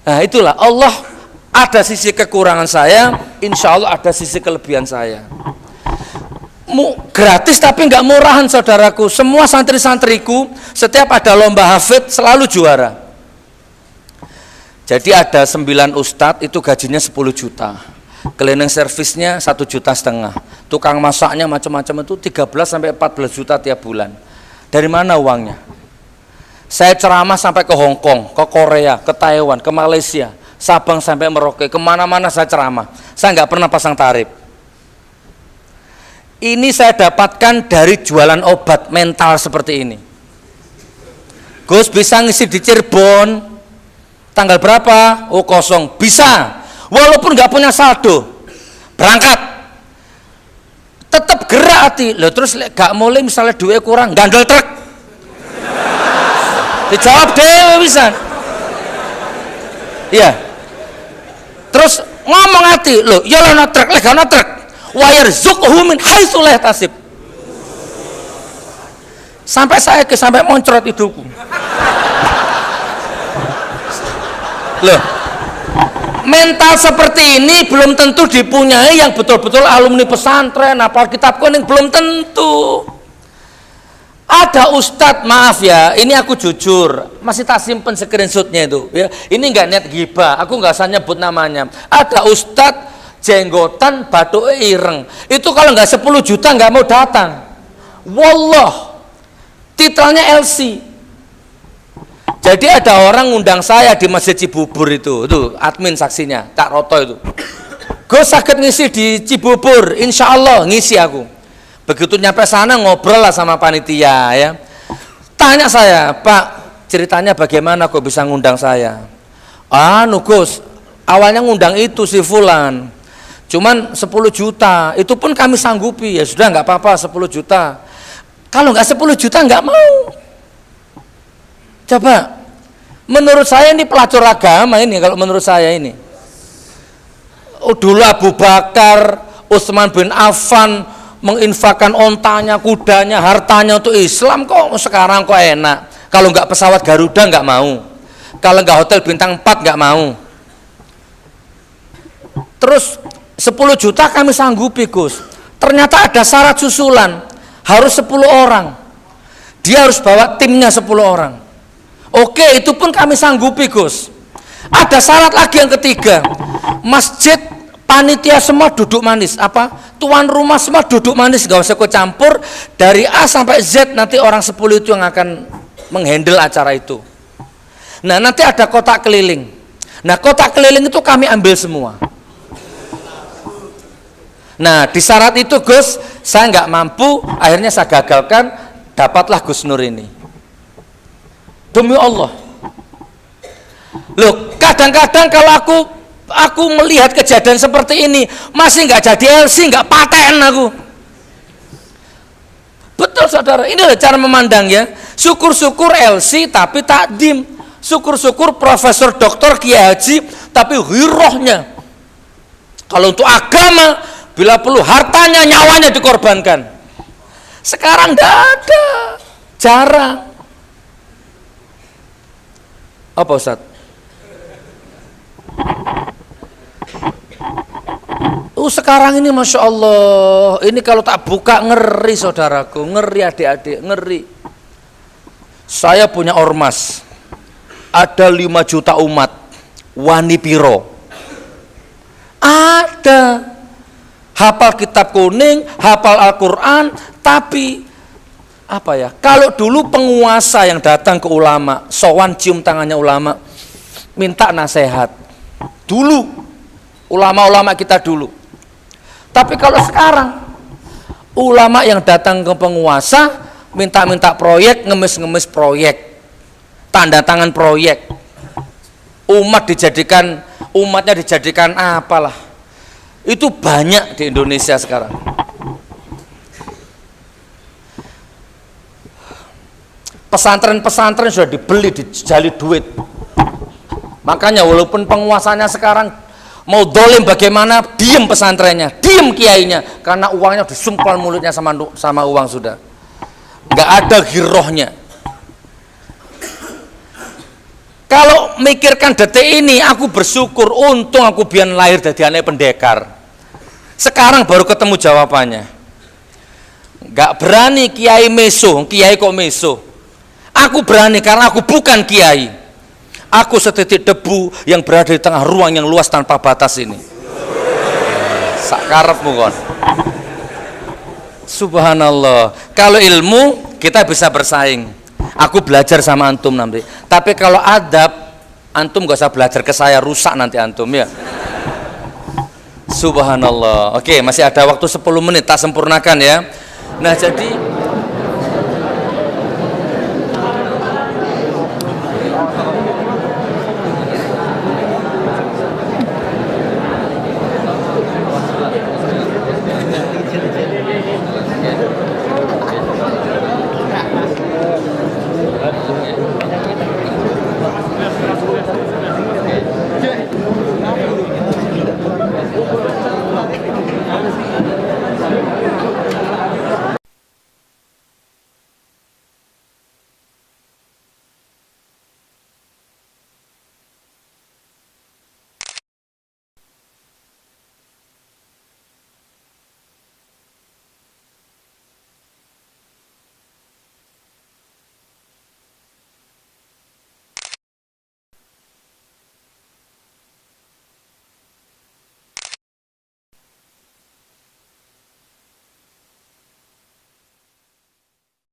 Nah itulah, Allah ada sisi kekurangan saya, insya Allah ada sisi kelebihan saya. Gratis tapi nggak murahan saudaraku. Semua santri-santriku setiap ada lomba hafid selalu juara. Jadi ada 9 ustadz itu gajinya 10 juta. Cleaning servisnya 1,5 juta. Tukang masaknya macam-macam itu 13 sampai 14 juta tiap bulan. Dari mana uangnya? Saya ceramah sampai ke Hong Kong, ke Korea, ke Taiwan, ke Malaysia, Sabang sampai Merauke, kemana-mana saya ceramah. Saya nggak pernah pasang tarif. Ini saya dapatkan dari jualan obat mental seperti ini. Gus bisa ngisi di Cirebon. Tanggal berapa? Oh kosong. Bisa. Walaupun nggak punya saldo. Berangkat. Tetap gerak hati. Loh terus gak mulai misalnya duit kurang, gandol truk. Dijawab dewe bisa. Iya. Terus ngomong hati, loh ya lah truk, lek ana truk. Wa yarzuqhu min haitsu la yahtasib. Sampai saya sampai moncrot hidupku. Loh, mental seperti ini belum tentu dipunyai yang betul-betul alumni pesantren, apa kitab kuning, belum tentu. Ada ustadz, maaf ya, ini aku jujur, masih tak simpen screenshotnya itu. Ya, ini nggak niat gibah, aku nggak usah nyebut namanya. Ada ustadz jenggotan, batuk ireng, itu kalau nggak 10 juta nggak mau datang. Wallah, titelnya LC. Jadi ada orang ngundang saya di Masjid Cibubur itu admin saksinya, Kak Roto itu. Gue sakit ngisi di Cibubur, insya Allah ngisi aku. Begitu nyampe sana ngobrol lah sama panitia ya. Tanya saya, Pak, ceritanya bagaimana kok bisa ngundang saya? Gus, awalnya ngundang itu si Fulan, cuman 10 juta, itu pun kami sanggupi. Ya sudah, nggak apa-apa, 10 juta. Kalau nggak 10 juta nggak mau. Coba, menurut saya ini pelacur agama ini, kalau menurut saya ini. Dulu Abu Bakar, Utsman bin Affan menginfakkan ontanya, kudanya, hartanya untuk Islam, kok sekarang kok enak. Kalau nggak pesawat Garuda nggak mau, kalau nggak hotel bintang 4 nggak mau. Terus 10 juta kami sanggupi, Gus. Ternyata ada syarat susulan, harus 10 orang. Dia harus bawa timnya 10 orang. Oke, itu pun kami sanggupi, Gus. Ada syarat lagi yang ketiga, masjid, panitia semua duduk manis, tuan rumah semua duduk manis, gak usah ikut campur, dari A sampai Z nanti orang 10 itu yang akan menghandle acara itu. Nah, nanti ada kotak keliling. Nah, kotak keliling itu kami ambil semua. Nah, di syarat itu, Gus, saya nggak mampu, akhirnya saya gagalkan, dapatlah Gus Nur ini. Demi Allah. Loh, kadang-kadang kalau aku melihat kejadian seperti ini, masih nggak jadi LC, nggak paten aku. Betul saudara, ini adalah cara memandang ya. Syukur-syukur LC tapi takdim, syukur-syukur profesor doktor kiai haji tapi hirohnya. Kalau untuk agama, bila perlu hartanya, nyawanya dikorbankan. Sekarang tidak ada, jarang. Apa Ustaz? Sekarang ini Masya Allah, ini kalau tak buka ngeri saudaraku, ngeri adik-adik, ngeri. Saya punya ormas, ada 5 juta umat, wani piro. Ada, hafal kitab kuning, hafal Al-Quran, tapi kalau dulu penguasa yang datang ke ulama, sowan cium tangannya ulama, minta nasihat. Dulu, ulama-ulama kita dulu. Tapi kalau sekarang ulama yang datang ke penguasa minta-minta proyek, ngemis-ngemis proyek, tanda tangan proyek, umatnya dijadikan apalah. Itu banyak di Indonesia sekarang. Pesantren-pesantren sudah dibeli, dijali duit. Makanya walaupun penguasanya sekarang mau dolim bagaimana, diem pesantrennya, diem kiainya, karena uangnya disumpal mulutnya sama uang sudah, nggak ada girohnya. Kalau mikirkan detik ini, aku bersyukur, untung aku biar lahir dari anak pendekar. Sekarang baru ketemu jawabannya. Nggak berani kiai meso, kiai kok meso. Aku berani karena aku bukan kiai. Aku setitik debu yang berada di tengah ruang yang luas tanpa batas ini. Sakarepmu kon. Subhanallah. Kalau ilmu kita bisa bersaing. Aku belajar sama antum nanti. Tapi kalau adab, antum gak usah belajar ke saya, rusak nanti antum ya. Subhanallah. Oke, masih ada waktu 10 menit, tak sempurnakan ya. Nah, jadi